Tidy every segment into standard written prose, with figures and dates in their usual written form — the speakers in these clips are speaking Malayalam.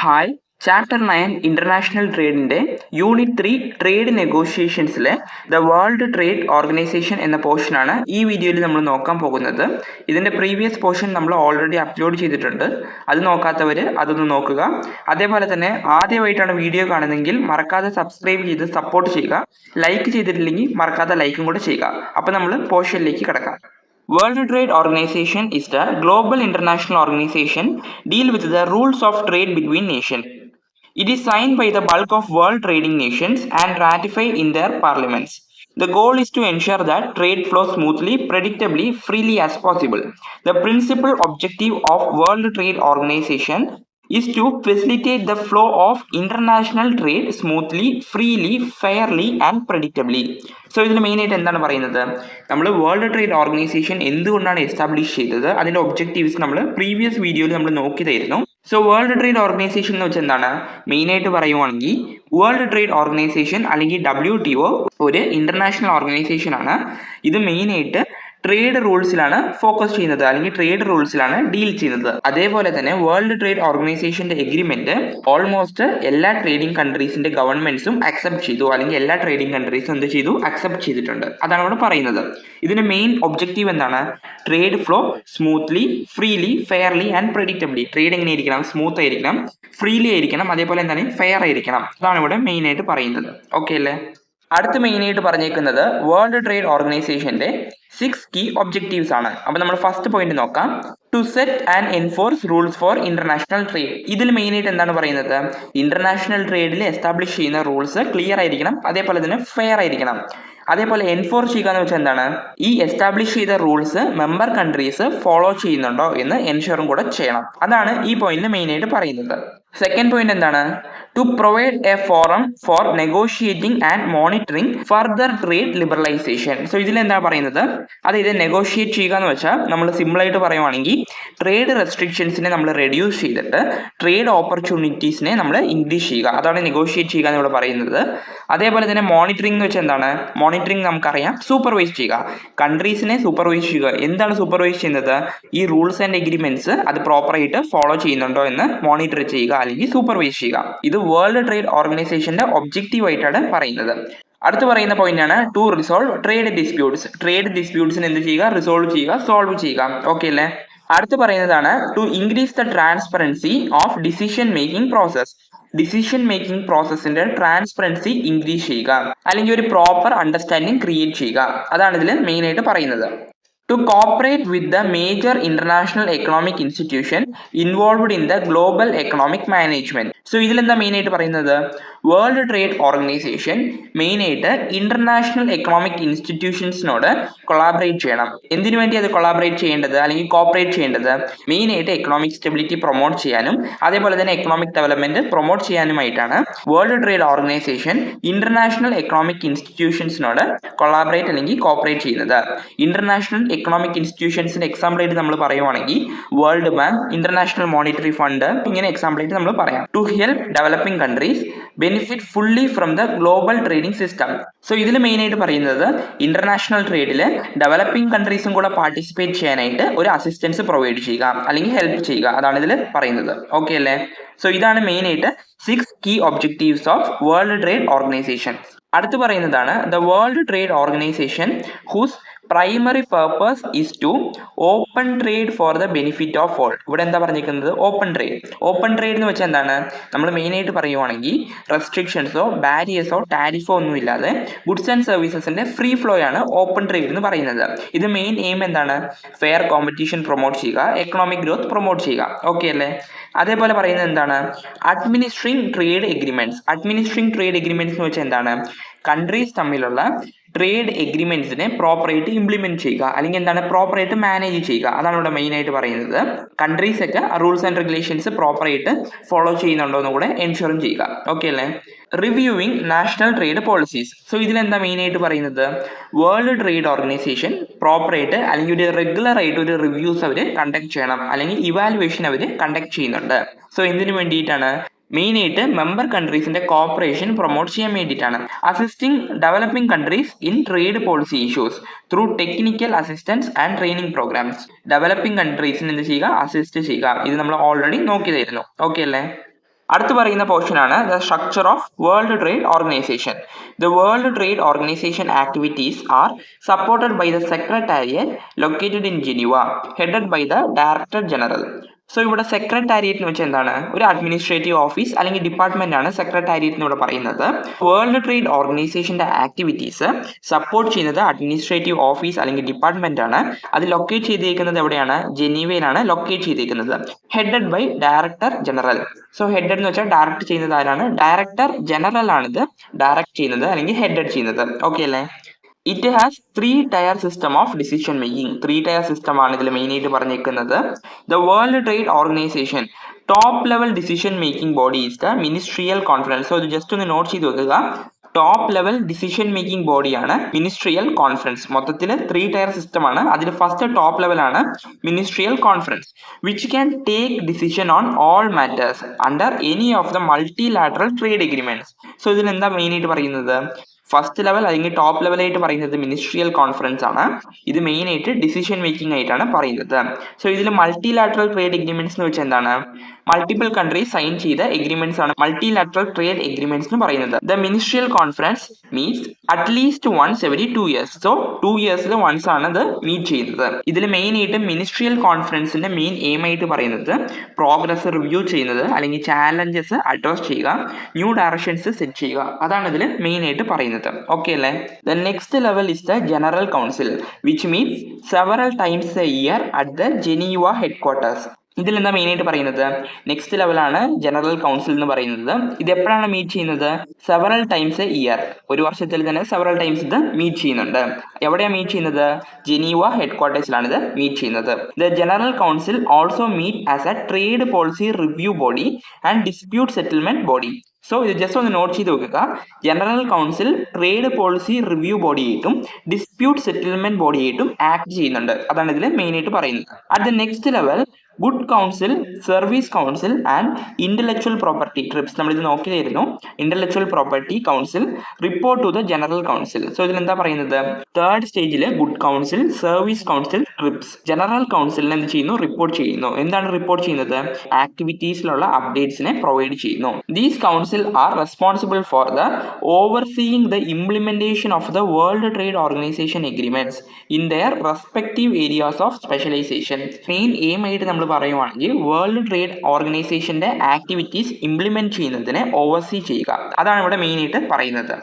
ഹായ് ചാപ്റ്റർ 9 ഇന്റർനാഷണൽ ട്രേഡിന്റെ യൂണിറ്റ് 3 ട്രേഡ് നെഗോഷിയേഷൻസിലെ ദ വേൾഡ് ട്രേഡ് ഓർഗനൈസേഷൻ എന്ന പോർഷനാണ് ഈ വീഡിയോയിൽ നമ്മൾ നോക്കാൻ പോകുന്നത്. ഇതിന്റെ പ്രീവിയസ് പോർഷൻ നമ്മൾ ഓൾറെഡി അപ്ലോഡ് ചെയ്തിട്ടുണ്ട്. അത് നോക്കാത്തവർ അതൊന്ന് നോക്കുക. അതേപോലെ തന്നെ ആദ്യമായിട്ടാണ് വീഡിയോ കാണുന്നതെങ്കിൽ മറക്കാതെ സബ്സ്ക്രൈബ് ചെയ്ത് സപ്പോർട്ട് ചെയ്യുക. ലൈക്ക് ചെയ്തിട്ടില്ലെങ്കിൽ മറക്കാതെ ലൈക്കും കൂടെ ചെയ്യുക. അപ്പോൾ നമ്മൾ പോർഷനിലേക്ക് കിടക്കാം. World Trade Organization is the global international organization deal with the rules of trade between nations. It is signed by the bulk of world trading nations and ratified in their parliaments. The goal is to ensure that trade flows smoothly, predictably, freely as possible. The principal objective of World Trade Organization is to facilitate the flow of international trade smoothly, freely, fairly and predictably. So ഇതിന് മെയിനായിട്ട് എന്താണ് പറയുന്നത്, നമ്മൾ വേൾഡ് ട്രേഡ് ഓർഗനൈസേഷൻ എന്തുകൊണ്ടാണ് എസ്റ്റാബ്ലിഷ് ചെയ്തത്, അതിൻ്റെ ഒബ്ജക്റ്റീവ്സ് നമ്മൾ പ്രീവിയസ് വീഡിയോയിൽ നമ്മൾ നോക്കിയതായിരുന്നു. സോ വേൾഡ് ട്രേഡ് ഓർഗനൈസേഷൻ എന്ന് വെച്ചാൽ എന്താണ്, മെയിനായിട്ട് പറയുവാണെങ്കിൽ വേൾഡ് ട്രേഡ് ഓർഗനൈസേഷൻ അല്ലെങ്കിൽ WTO ഒരു ഇന്റർനാഷണൽ ഓർഗനൈസേഷൻ ആണ്. ഇത് മെയിനായിട്ട് ട്രേഡ് റൂൾസിലാണ് ഫോക്കസ് ചെയ്യുന്നത് അല്ലെങ്കിൽ ട്രേഡ് റൂൾസിലാണ് ഡീൽ ചെയ്യുന്നത്. അതേപോലെ തന്നെ വേൾഡ് ട്രേഡ് ഓർഗനൈസേഷന്റെ എഗ്രിമെന്റ് ഓൾമോസ്റ്റ് എല്ലാ ട്രേഡിംഗ് കൺട്രീസിന്റെ ഗവൺമെന്റ്സും അക്സെപ്റ്റ് ചെയ്തു, അല്ലെങ്കിൽ എല്ലാ ട്രേഡിംഗ് കൺട്രീസും എന്ത് ചെയ്തു, അക്സെപ്റ്റ് ചെയ്തിട്ടുണ്ട്. അതാണ് ഇവിടെ പറയുന്നത്. ഇതിന്റെ മെയിൻ ഒബ്ജക്റ്റീവ് എന്താണ്, trade flow smoothly, freely, fairly and predictably. Trade എങ്ങനെ ആയിരിക്കണം, സ്മൂത്ത് ആയിരിക്കണം, ഫ്രീലി ആയിരിക്കണം, അതേപോലെ എന്താണ്, ഫെയർ ആയിരിക്കണം. അതാണ് ഇവിടെ മെയിൻ ആയിട്ട് പറയുന്നത്. ഓക്കെ അല്ലേ? അടുത്ത് മെയിനായിട്ട് പറഞ്ഞേക്കുന്നത് വേൾഡ് ട്രേഡ് ഓർഗനൈസേഷന്റെ 6 കീ ഒബ്ജക്റ്റീവ്സ് ആണ്. അപ്പൊ നമ്മൾ ഫസ്റ്റ് പോയിന്റ് നോക്കാം. To set and enforce rules for international trade. ഇതിൽ മെയിനായിട്ട് എന്താണ് പറയുന്നത്, ഇന്റർനാഷണൽ ട്രേഡിൽ എസ്റ്റാബ്ലിഷ് ചെയ്യുന്ന റൂൾസ് ക്ലിയർ ആയിരിക്കണം, അതേപോലെ തന്നെ ഫെയർ ആയിരിക്കണം. അതേപോലെ എൻഫോഴ്സ് ചെയ്യുക എന്ന് വെച്ചാൽ എന്താണ്, ഈ എസ്റ്റാബ്ലിഷ് ചെയ്ത റൂൾസ് മെമ്പർ കൺട്രീസ് ഫോളോ ചെയ്യുന്നുണ്ടോ എന്ന് എൻഷുറും കൂടെ ചെയ്യണം. അതാണ് ഈ പോയിന്റിൽ മെയിനായിട്ട് പറയുന്നത്. സെക്കൻഡ് പോയിന്റ് എന്താണ്, to provide a forum for negotiating and monitoring further trade liberalisation. So ഇതിൽ എന്താ പറയുന്നത്, അതായത് നെഗോഷിയേറ്റ് ചെയ്യുക എന്ന് വെച്ചാൽ നമ്മൾ സിമ്പിളായിട്ട് പറയുവാണെങ്കിൽ ട്രേഡ് റെസ്ട്രിക്ഷൻസിനെ നമ്മൾ റെഡ്യൂസ് ചെയ്തിട്ട് ട്രേഡ് ഓപ്പർച്യൂണിറ്റീസിനെ നമ്മൾ ഇൻക്രീസ് ചെയ്യുക. അതാണ് നെഗോഷിയേറ്റ് ചെയ്യുക എന്ന് ഇവിടെ പറയുന്നത്. അതേപോലെ തന്നെ മോണിറ്ററിംഗ് എന്ന് വെച്ചാൽ എന്താണ്, മോണിറ്ററിംഗ് നമുക്കറിയാം, സൂപ്പർവൈസ് ചെയ്യുക, കൺട്രീസിനെ സൂപ്പർവൈസ് ചെയ്യുക. എന്താണ് സൂപ്പർവൈസ് ചെയ്യുന്നത്, ഈ റൂൾസ് ആൻഡ് എഗ്രിമെന്റ്സ് അത് പ്രോപ്പറായിട്ട് ഫോളോ ചെയ്യുന്നുണ്ടോ എന്ന് മോണിറ്റർ ചെയ്യുക അല്ലെങ്കിൽ സൂപ്പർവൈസ് ചെയ്യുക. ഇത് വേൾഡ് ട്രേഡ് ഓർഗനൈസേഷന്റെ ഒബ്ജക്റ്റീവ് ആയിട്ടാണ് പറയുന്നത്. അടുത്ത് പറയുന്ന പോയിന്റ് ആണ് to resolve trade disputes. Trade ഡിസ്പ്യൂട്ട്സിന് എന്ത് ചെയ്യുക, റിസോൾവ് ചെയ്യുക, സോൾവ് ചെയ്യുക. ഓക്കെ അല്ലേ? അടുത്ത് പറയുന്നതാണ് to increase the transparency of decision making process. Decision making പ്രോസസ്സിന്റെ ട്രാൻസ്പെറൻസി ഇൻക്രീസ് ചെയ്യുക, അല്ലെങ്കിൽ ഒരു പ്രോപ്പർ അണ്ടർസ്റ്റാൻഡിങ് ക്രിയേറ്റ് ചെയ്യുക. അതാണ് ഇതിൽ മെയിൻ ആയിട്ട് പറയുന്നത്. To cooperate with the major international economic institution involved in the global economic management. So ഇതിലെന്താ മെയിൻ ആയിട്ട് പറയുന്നത്, വേൾഡ് ട്രേഡ് ഓർഗനൈസേഷൻ മെയിൻ ആയിട്ട് ഇന്റർനാഷണൽ എക്കണോമിക് ഇൻസ്റ്റിറ്റ്യൂഷൻസിനോട് കൊളാബറേറ്റ് ചെയ്യണം. എന്തിനു വേണ്ടി അത് കൊളാബറേറ്റ് ചെയ്യേണ്ടത് അല്ലെങ്കിൽ കോപ്പറേറ്റ് ചെയ്യേണ്ടത്, മെയിൻ ആയിട്ട് എക്കണോമിക് സ്റ്റെബിലിറ്റി പ്രൊമോട്ട് ചെയ്യാനും അതേപോലെ തന്നെ എക്കണോമിക് ഡെവലപ്മെന്റ് പ്രൊമോട്ട് ചെയ്യാനുമായിട്ടാണ് world trade organization international economic ഇൻസ്റ്റിറ്റ്യൂഷൻസിനോട് കൊളാബറേറ്റ് അല്ലെങ്കിൽ കോപ്പറേറ്റ് ചെയ്യുന്നത്. ഇന്റർനാഷണൽ എക്കണോമിക് ഇൻസ്റ്റിറ്റ്യൂഷൻസിന്റെ എക്സാമ്പിൾ ആയിട്ട് നമ്മൾ പറയുവാണെങ്കിൽ world bank, international monetary fund, ഇങ്ങനെ എക്സാമ്പിൾ ആയിട്ട് നമ്മൾ പറയാം. To help developing countries benefit fully from the global trading system. So ഇതിൽ മെയിൻ ആയിട്ട് പറയുന്നത് ഇന്റർനാഷണൽ ട്രേഡിൽ ഡെവലപ്പിംഗ് കൺട്രീസും കൂടെ പാർട്ടിസിപ്പേറ്റ് ചെയ്യാനായിട്ട് ഒരു അസിസ്റ്റൻസ് പ്രൊവൈഡ് ചെയ്യുക അല്ലെങ്കിൽ ഹെൽപ്പ് ചെയ്യുക. അതാണ് ഇതിൽ പറയുന്നത്. ഓക്കെ അല്ലേ? സോ ഇതാണ് മെയിൻ ആയിട്ട് 6 key objectives of World trade Organization. അടുത്ത് പറയുന്നതാണ് the world trade Organization whose primary purpose is to open trade for the benefit of all. ഇവിടെ എന്താ പറഞ്ഞിരിക്കുന്നത്, ഓപ്പൺ ട്രേഡ്. ഓപ്പൺ ട്രേഡ് എന്ന് വെച്ചാൽ എന്താണ്, നമ്മൾ മെയിൻ ആയിട്ട് പറയുവാണെങ്കിൽ റെസ്ട്രിക്ഷൻസോ ബാരിയേഴ്സോ ടാരിഫോ ഒന്നും ഇല്ലാതെ ഗുഡ്സ് ആൻഡ് സർവീസസിന്റെ ഫ്രീ ഫ്ലോ ആണ് ഓപ്പൺ ട്രേഡ് എന്ന് പറയുന്നത്. ഇത് മെയിൻ എയിം എന്താണ്, ഫെയർ കോമ്പറ്റീഷൻ പ്രൊമോട്ട് ചെയ്യുക, എക്കണോമിക് ഗ്രോത്ത് പ്രൊമോട്ട് ചെയ്യുക. ഓക്കെ അല്ലേ? അതേപോലെ പറയുന്നത് എന്താണ്, administering trade agreements. Administering trade agreements എന്ന് വെച്ചാൽ എന്താണ്, കൺട്രീസ് തമ്മിലുള്ള ട്രേഡ് എഗ്രിമെന്റ്സിനെ പ്രോപ്പറായിട്ട് ഇംപ്ലിമെന്റ് ചെയ്യുക, അല്ലെങ്കിൽ എന്താണ്, പ്രോപ്പറായിട്ട് മാനേജ് ചെയ്യുക. അതാണ് ഇവിടെ മെയിൻ ആയിട്ട് പറയുന്നത്. കൺട്രീസ് ഒക്കെ റൂൾസ് ആൻഡ് റെഗുലേഷൻസ് പ്രോപ്പറായിട്ട് ഫോളോ ചെയ്യുന്നുണ്ടോ എന്ന് കൂടെ എൻഷുറും ചെയ്യുക. ഓക്കെ അല്ലേ? Reviewing national trade policies. So ഇതിലെന്താ മെയിൻ ആയിട്ട് പറയുന്നത്, വേൾഡ് ട്രേഡ് ഓർഗനൈസേഷൻ പ്രോപ്പറായിട്ട് അല്ലെങ്കിൽ ഒരു റെഗുലർ ആയിട്ട് ഒരു റിവ്യൂസ് അവർ കണ്ടക്ട് ചെയ്യണം, അല്ലെങ്കിൽ ഇവാലുവേഷൻ അവർ കണ്ടക്ട് ചെയ്യുന്നുണ്ട്. സോ എന്തിനു വേണ്ടിയിട്ടാണ്, മെയിൻ ആയിട്ട് മെമ്പർ കൺട്രീസിന്റെ കോപ്പറേഷൻ പ്രൊമോട്ട് ചെയ്യാൻ വേണ്ടിയിട്ടാണ്. Assisting developing countries in trade policy issues through technical assistance and training programs. Developing കൺട്രീസിന് എന്ത് ചെയ്യുക, അസിസ്റ്റ് ചെയ്യുക. ഇത് നമ്മൾ ഓൾറെഡി നോക്കിയതായിരുന്നു. ഓക്കെ അല്ലേ? അടുത്ത് പറയുന്ന പോർഷനാണ് the structure of World trade Organization. The world trade Organization activities are supported by the secretariat located in Geneva, headed by the director general. So ഇവിടെ സെക്രട്ടേറിയറ്റ് എന്ന് വെച്ചാൽ എന്താണ്? ഒരു അഡ്മിനിസ്ട്രേറ്റീവ് ഓഫീസ് അല്ലെങ്കിൽ ഡിപ്പാർട്ട്മെന്റ് ആണ് സെക്രട്ടേറിയറ്റ് എന്ന് ഇവിടെ പറയുന്നത്. വേൾഡ് ട്രേഡ് ഓർഗനൈസേഷന്റെ ആക്ടിവിറ്റീസ് സപ്പോർട്ട് ചെയ്യുന്നത് അഡ്മിനിസ്ട്രേറ്റീവ് ഓഫീസ് അല്ലെങ്കിൽ ഡിപ്പാർട്ട്മെന്റ് ആണ്. അത് ലൊക്കേറ്റ് ചെയ്തിരിക്കുന്നത് എവിടെയാണ്? ജനീവയിലാണ് ലൊക്കേറ്റ് ചെയ്തിരിക്കുന്നത്. Headed by director general. So headed എന്ന് വെച്ചാൽ ഡയറക്ട് ചെയ്യുന്നത് ആരാണ്? ഡയറക്ടർ ജനറൽ ആണിത് ഡയറക്ട് ചെയ്യുന്നത് അല്ലെങ്കിൽ ഹെഡഡ് ചെയ്യുന്നത്. ഓക്കെ അല്ലേ? It has 3-tier system of decision making. 3-tier system ആണ് ഇതിൽ മെയിൻ ആയിട്ട് പറഞ്ഞിരിക്കുന്നത്. The world trade organization top level decision making body is the ministerial conference. So ഇത് ജസ്റ്റ് ഒന്ന് നോട്ട് ചെയ്ത് വെക്കുക. ടോപ്പ് ലെവൽ ഡിസിഷൻ മേക്കിംഗ് ബോഡിയാണ് മിനിസ്ട്രിയൽ കോൺഫറൻസ്. മൊത്തത്തിൽ 3-tier സിസ്റ്റം ആണ്. അതിൽ ഫസ്റ്റ് ടോപ്പ് ലെവൽ ആണ് ministerial conference, which can take decision on all matters under any of the multilateral trade agreements. So ഇതിൽ എന്താ മെയിൻ ആയിട്ട് പറയുന്നത്? ഫസ്റ്റ് ലെവൽ അല്ലെങ്കിൽ ടോപ്പ് ലെവലായിട്ട് പറയുന്നത് മിനിസ്ട്രിയൽ കോൺഫറൻസ് ആണ്. ഇത് മെയിൻ ആയിട്ട് ഡിസിഷൻ മേക്കിംഗ് ആയിട്ടാണ് പറയുന്നത്. സോ ഇതിൽ മൾട്ടിലാറ്ററൽ ട്രേഡ് എഗ്രിമെന്റ്സ് എന്ന് വെച്ചാൽ എന്താണ്? മൾട്ടിപ്പിൾ കൺട്രീസ് സൈൻ ചെയ്ത എഗ്രിമെന്റ്സ് ആണ് മൾട്ടിലാറ്ററൽ ട്രേഡ് എഗ്രിമെന്റ്സ് എന്ന് പറയുന്നത്. The ministerial conference meets at least once every 2 years. So 2 yearsൽ വൺസ് ആണ് ഇത് മീറ്റ് ചെയ്യുന്നത്. ഇതിൽ മെയിൻ ആയിട്ട് മിനിസ്ട്രിയൽ കോൺഫറൻസിന്റെ മെയിൻ എയിം ആയിട്ട് പറയുന്നത് പ്രോഗ്രസ് റിവ്യൂ ചെയ്യുന്നത് അല്ലെങ്കിൽ ചാലഞ്ചസ് അഡ്രസ് ചെയ്യുക, ന്യൂ ഡയറക്ഷൻസ് സെറ്റ് ചെയ്യുക. അതാണ് ഇതിൽ മെയിൻ ആയിട്ട് പറയുന്നത്. ഓക്കെ അല്ലേ? The next level is the general council, which means several times A year at the Geneva headquarters. ഇതിൽ എന്താ മെയിൻ ആയിട്ട് പറയുന്നത്? നെക്സ്റ്റ് ലെവലാണ് ജനറൽ കൗൺസിൽ എന്ന് പറയുന്നത്. ഇത് എപ്പോഴാണ് മീറ്റ് ചെയ്യുന്നത്? Several times A year. ഒരു വർഷത്തിൽ തന്നെ സെവറൽ ടൈംസ് ഇത് മീറ്റ് ചെയ്യുന്നുണ്ട്. എവിടെയാണ് മീറ്റ് ചെയ്യുന്നത്? ജനീവ ഹെഡ്ക്വാർട്ടേഴ്സിലാണ് ഇത് മീറ്റ് ചെയ്യുന്നത്. The general council also meet as a trade policy review body and dispute settlement body. So ഇത് ജസ്റ്റ് ഒന്ന് നോട്ട് ചെയ്ത് വെക്കുക. General council trade policy review ബോഡിയായിട്ടും ഡിസ്പ്യൂട്ട് സെറ്റിൽമെന്റ് ബോഡിയായിട്ടും ആക്ട് ചെയ്യുന്നുണ്ട്. അതാണ് ഇതിൽ മെയിൻ ആയിട്ട് പറയുന്നത്. At the next level good council, service council and intellectual property trips. നമ്മളിത് നോക്കിയായിരുന്നു. Intellectual property council report to the general council. So ഇതിൽ എന്താ പറയുന്നത്? തേർഡ് സ്റ്റേജിൽ good council, service council, trips general കൗൺസിലിന് എന്ത് ചെയ്യുന്നു? റിപ്പോർട്ട് ചെയ്യുന്നു. എന്താണ് റിപ്പോർട്ട് ചെയ്യുന്നത്? ആക്ടിവിറ്റീസിലുള്ള അപ്ഡേറ്റ്സിനെ പ്രൊവൈഡ് ചെയ്യുന്നു. These council are responsible for the overseeing the implementation of the World Trade Organization agreements in their respective areas of specialization. Main aim ആയിട്ട് നമ്മൾ പറയുവാണെങ്കിൽ വേൾഡ് ട്രേഡ് ഓർഗനൈസേഷന്റെ ആക്ടിവിറ്റീസ് ഇംപ്ലിമെന്റ് ചെയ്യുന്നതിനെ ഓവർസീ ചെയ്യുക. അതാണ് ഇവിടെ മെയിൻ ആയിട്ട് പറയുന്നത്.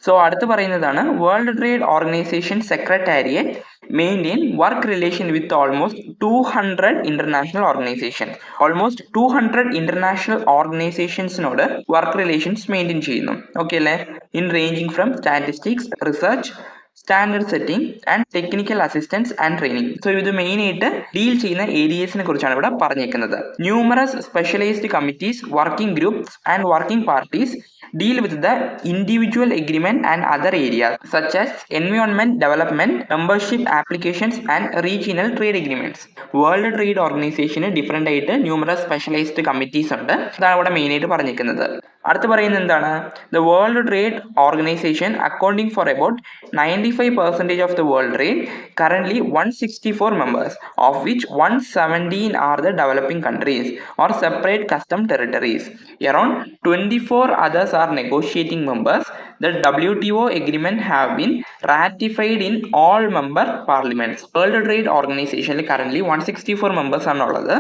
സോ അടുത്ത് പറയുന്നതാണ് world trade organization secretariat maintain work relation with almost 200 international organization. Almost 200 international ഓർഗനൈസേഷൻസിനോട് വർക്ക് റിലേഷൻസ് മെയിൻറ്റെയിൻ ചെയ്യുന്നു. ഓക്കെ അല്ലേ? In ranging from statistics, research, standard setting and technical assistance and training. So ഇത് മെയിൻ ആയിട്ട് ഡീൽ ചെയ്യുന്ന ഏരിയസിനെ കുറിച്ചാണ് ഇവിടെ പറഞ്ഞേക്കുന്നത്. Numerous specialised committees, working groups and working parties deal with the individual agreement and other areas such as environment development, membership applications and regional trade agreements. World Trade Organization different ആയിട്ട് ന്യൂമറസ് സ്പെഷ്യലൈസ്ഡ് കമ്മിറ്റീസ് ഉണ്ട്. അതാണ് ഇവിടെ മെയിൻ ആയിട്ട് പറഞ്ഞിരിക്കുന്നത്. അടുത്ത് പറയുന്നത് എന്താണ്? The world trade organisation accounting for about 95% of the world trade, currently 164 members, of which 117 are the developing countries or separate custom territories. Around 24 others are negotiating members. The WTO agreement have been ratified in all member parliaments. World Trade Organization currently 164 members ആണുള്ളത്.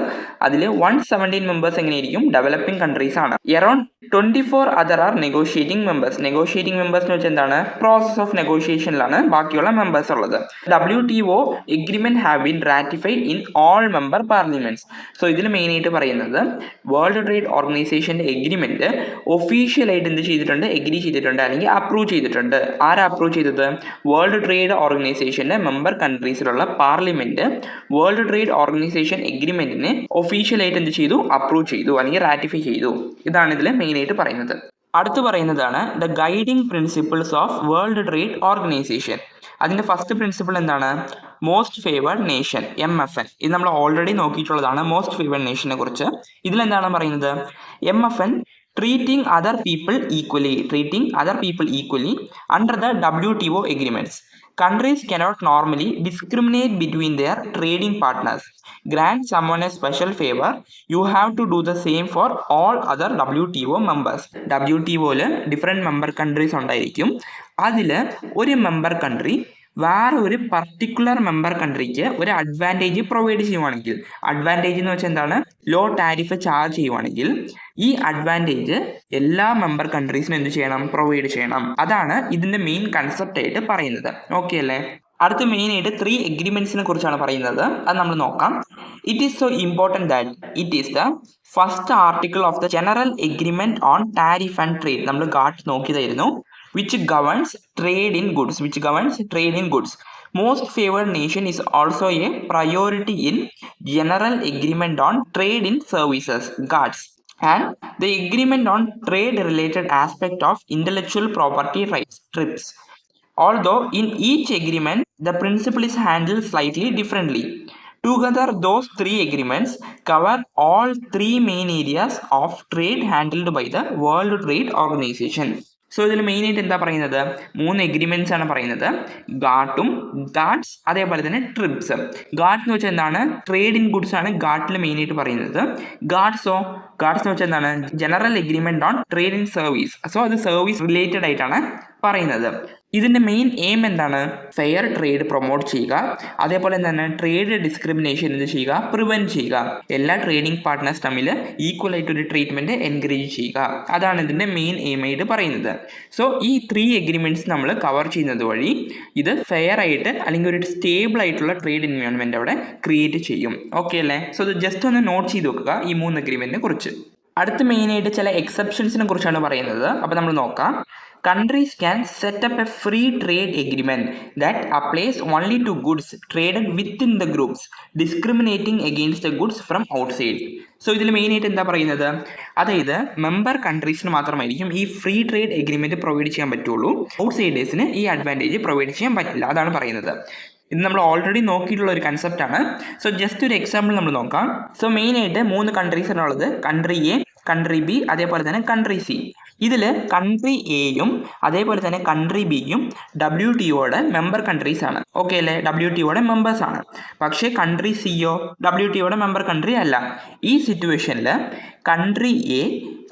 അതിൽ 117 members എങ്ങനെയായിരിക്കും? ഡെവലപ്പിംഗ് കൺട്രീസ് ആണ്. Around 24 other are negotiating members. Negotiating members എന്ന് വെച്ചാൽ എന്താണ്? പ്രോസസ് ഓഫ് നെഗോഷിയേഷനിലാണ് ബാക്കിയുള്ള മെമ്പേഴ്സ് ഉള്ളത്. WTO agreement have been ratified in all member parliaments. So ഇതിൽ മെയിൻ ആയിട്ട് പറയുന്നത് വേൾഡ് ട്രേഡ് ഓർഗനൈസേഷന്റെ എഗ്രിമെന്റ് ഒഫീഷ്യലായിട്ട് എന്ത് ചെയ്തിട്ടുണ്ട്? എഗ്രി ചെയ്തിട്ടുണ്ട് അല്ലെങ്കിൽ അപ്രൂവ് ചെയ്തിട്ടുണ്ട്. ആരാ അപ്രൂവ് ചെയ്തത്? വേൾഡ് ട്രേഡ് ഓർഗനൈസേഷന്റെ മെമ്പർ കൺട്രീസിലുള്ള പാർലമെന്റ് വേൾഡ് ട്രേഡ് ഓർഗനൈസേഷൻ എഗ്രിമെന്റിനെ ഒഫീഷ്യലായിട്ട് എന്ത് ചെയ്തു? അപ്രൂവ് ചെയ്തു അല്ലെങ്കിൽ റാറ്റിഫൈ ചെയ്തു. ഇതാണ് ഇതിൽ മെയിൻ ആയിട്ട് പറയുന്നത്. അടുത്ത് പറയുന്നതാണ് the guiding principles of World trade organisation. അതിന്റെ ഫസ്റ്റ് പ്രിൻസിപ്പിൾ എന്താണ്? Most favoured nation, MFN. ഇത് നമ്മൾ ഓൾറെഡി നോക്കിയിട്ടുള്ളതാണ് മോസ്റ്റ് ഫേവേർഡ് നേഷനെ കുറിച്ച്. ഇതിലെന്താണ് പറയുന്നത്? MFN treating other people equally under the WTO agreements. Countries cannot normally discriminate between their trading partners. Grant someone a special favor, you have to do the same for all other WTO members. WTOയിൽ ഡിഫറെൻറ്റ് മെമ്പർ കൺട്രീസ് ഉണ്ടായിരിക്കും. അതിൽ ഒരു മെമ്പർ കൺട്രി വേറെ ഒരു പർട്ടിക്കുലർ മെമ്പർ കൺട്രിക്ക് ഒരു അഡ്വാൻറ്റേജ് പ്രൊവൈഡ് ചെയ്യുവാണെങ്കിൽ, അഡ്വാൻറ്റേജ് എന്ന് വെച്ചാൽ എന്താണ്, ലോ ടാരിഫ് ചാർജ് ചെയ്യുവാണെങ്കിൽ ഈ അഡ്വാൻറ്റേജ് എല്ലാ മെമ്പർ കൺട്രീസിനും എന്ത് ചെയ്യണം, പ്രൊവൈഡ് ചെയ്യണം. അതാണ് ഇതിന്റെ മെയിൻ കൺസെപ്റ്റ് ആയിട്ട് പറയുന്നത്. ഓക്കെ അല്ലേ? അടുത്ത മെയിൻ ആയിട്ട് 3 എഗ്രിമെന്റ്സിനെ കുറിച്ചാണ് പറയുന്നത്. അത് നമ്മൾ നോക്കാം. It is so important that it is the first article of the general agreement on tariff and trade. നമ്മൾ Ghat നോക്കിയതായിരുന്നു. which governs trade in goods. Most favored nation is also a priority in General Agreement on Trade in Services (GATS) and the Agreement on Trade Related Aspect of Intellectual Property Rights (TRIPS). Although in each agreement the principle is handled slightly differently. Together, those 3 agreements cover all 3 main areas of trade handled by the World Trade Organization. So ഇതിൽ മെയിനായിട്ട് എന്താ പറയുന്നത്, 3 എഗ്രിമെന്റ്സ് ആണ് പറയുന്നത്. ഗാട്ടും, ഗാട്ട്സ്, അതേപോലെ തന്നെ ട്രിപ്സ്. ഗാട്ട് എന്ന് വെച്ചാൽ എന്താണ്, ട്രേഡ് ഇൻ ഗുഡ്സ് ആണ് ഗാട്ടിൽ മെയിനായിട്ട് പറയുന്നത്. ഗാട്ട്സ് എന്ന് വെച്ചാൽ എന്താണ്, general agreement on trade in service. So അത് സർവീസ് റിലേറ്റഡ് ആയിട്ടാണ് പറയുന്നത്. ഇതിന്റെ മെയിൻ എയിം എന്താണ്, ഫെയർ ട്രേഡ് പ്രൊമോട്ട് ചെയ്യുക, അതേപോലെ തന്നെ ട്രേഡ് ഡിസ്ക്രിമിനേഷൻ എന്ത് ചെയ്യുക, പ്രിവെന്റ് ചെയ്യുക, എല്ലാ ട്രേഡിംഗ് പാർട്ട്നേഴ്സ് തമ്മിൽ ഈക്വൽ ആയിട്ട് ഒരു ട്രീറ്റ്മെന്റ് എൻകറേജ് ചെയ്യുക. അതാണ് ഇതിന്റെ മെയിൻ എയിം ആയിട്ട് പറയുന്നത്. സോ ഈ 3 എഗ്രിമെന്റ്സ് നമ്മൾ കവർ ചെയ്യുന്നത് വഴി ഇത് ഫെയർ ആയിട്ട് അല്ലെങ്കിൽ ഒരു സ്റ്റേബിൾ ആയിട്ടുള്ള ട്രേഡ് എൻവയോൺമെന്റ് അവിടെ ക്രിയേറ്റ് ചെയ്യും. ഓക്കെ അല്ലേ? സോ ഇത് ജസ്റ്റ് ഒന്ന് നോട്ട് ചെയ്ത് വെക്കുക ഈ 3 എഗ്രിമെന്റിനെ കുറിച്ച്. അടുത്ത മെയിനായിട്ട് ചില എക്സെപ്ഷൻസിനെ കുറിച്ചാണ് പറയുന്നത്. അപ്പോൾ നമ്മൾ നോക്കാം. Countries can set up a free trade agreement that applies only to goods traded within the groups, discriminating against the goods from outside. So ഇതിൽ മെയിനായിട്ട് എന്താ പറയുന്നത്, അതായത് മെമ്പർ കൺട്രീസിന് മാത്രമായിരിക്കും ഈ ഫ്രീ ട്രേഡ് എഗ്രിമെന്റ് പ്രൊവൈഡ് ചെയ്യാൻ പറ്റുള്ളൂ. ഔട്ട്സൈഡേഴ്സിന് ഈ അഡ്വാൻറ്റേജ് പ്രൊവൈഡ് ചെയ്യാൻ പറ്റില്ല. അതാണ് പറയുന്നത്. ഇത് നമ്മൾ ഓൾറെഡി നോക്കിയിട്ടുള്ള ഒരു കൺസെപ്റ്റ് ആണ്. സോ ജസ്റ്റ് ഒരു എക്സാമ്പിൾ നമ്മൾ നോക്കാം. സോ മെയിനായിട്ട് 3 കൺട്രീസ് ആണുള്ളത്. കൺട്രി എ, കൺട്രി ബി, അതേപോലെ തന്നെ കൺട്രി സി. ഇതിൽ കൺട്രി എയും അതേപോലെ തന്നെ കൺട്രി ബിയും WTOയുടെ മെമ്പർ കൺട്രീസ് ആണ്. ഓക്കെ അല്ലേ? WTOയുടെ മെമ്പേഴ്സ് ആണ്. പക്ഷേ കൺട്രി സിയോ WTOയുടെ മെമ്പർ കൺട്രി അല്ല. ഈ സിറ്റുവേഷനിൽ കൺട്രി എ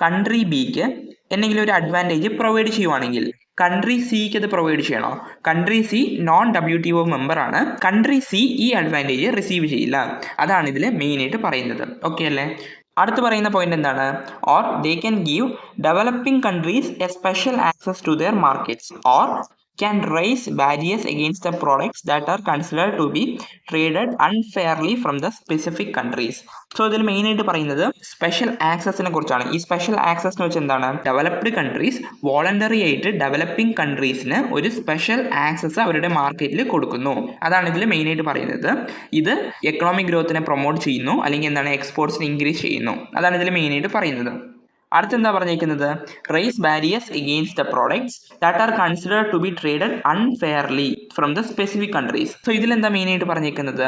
കൺട്രി ബിക്ക് എന്തെങ്കിലും ഒരു അഡ്വാൻറ്റേജ് പ്രൊവൈഡ് ചെയ്യുവാണെങ്കിൽ കൺട്രി സിക്ക് അത് പ്രൊവൈഡ് ചെയ്യണോ? Country C non WTO member ആണ്. കൺട്രി സി ഈ അഡ്വാൻറ്റേജ് റിസീവ് ചെയ്യില്ല. അതാണ് ഇതിൽ മെയിനായിട്ട് പറയുന്നത്. ഓക്കെ അല്ലേ? അടുത്ത് പറയുന്ന പോയിന്റ് എന്താണ്, or they can give developing countries a special access to their markets or can raise barriers against the products that are considered to be traded unfairly from the specific countries. So ഇതിൽ മെയിനായിട്ട് പറയുന്നത് സ്പെഷ്യൽ ആക്സസിനെ കുറിച്ചാണ്. ഈ സ്പെഷ്യൽ ആക്സസ് എന്ന് വെച്ചാൽ എന്താണ്, ഡെവലപ്ഡ് കൺട്രീസ് വോളണ്ടറി ആയിട്ട് ഡെവലപ്പിംഗ് കൺട്രീസിന് ഒരു സ്പെഷ്യൽ ആക്സസ് അവരുടെ മാർക്കറ്റിൽ കൊടുക്കുന്നു. അതാണ് ഇതിൽ മെയിനായിട്ട് പറയുന്നത്. ഇത് എക്കണോമിക് ഗ്രോത്തിനെ പ്രൊമോട്ട് ചെയ്യുന്നു, അല്ലെങ്കിൽ എന്താണ്, എക്സ്പോർട്സിനെ ഇൻക്രീസ് ചെയ്യുന്നു. അതാണ് ഇതിൽ മെയിനായിട്ട് പറയുന്നത്. അടുത്തെന്താ പറഞ്ഞിരിക്കുന്നത്, raise barriers against the products that are considered to be traded unfairly from the specific countries. So ഇതിലെന്താ മെയിനായിട്ട് പറഞ്ഞിരിക്കുന്നത്,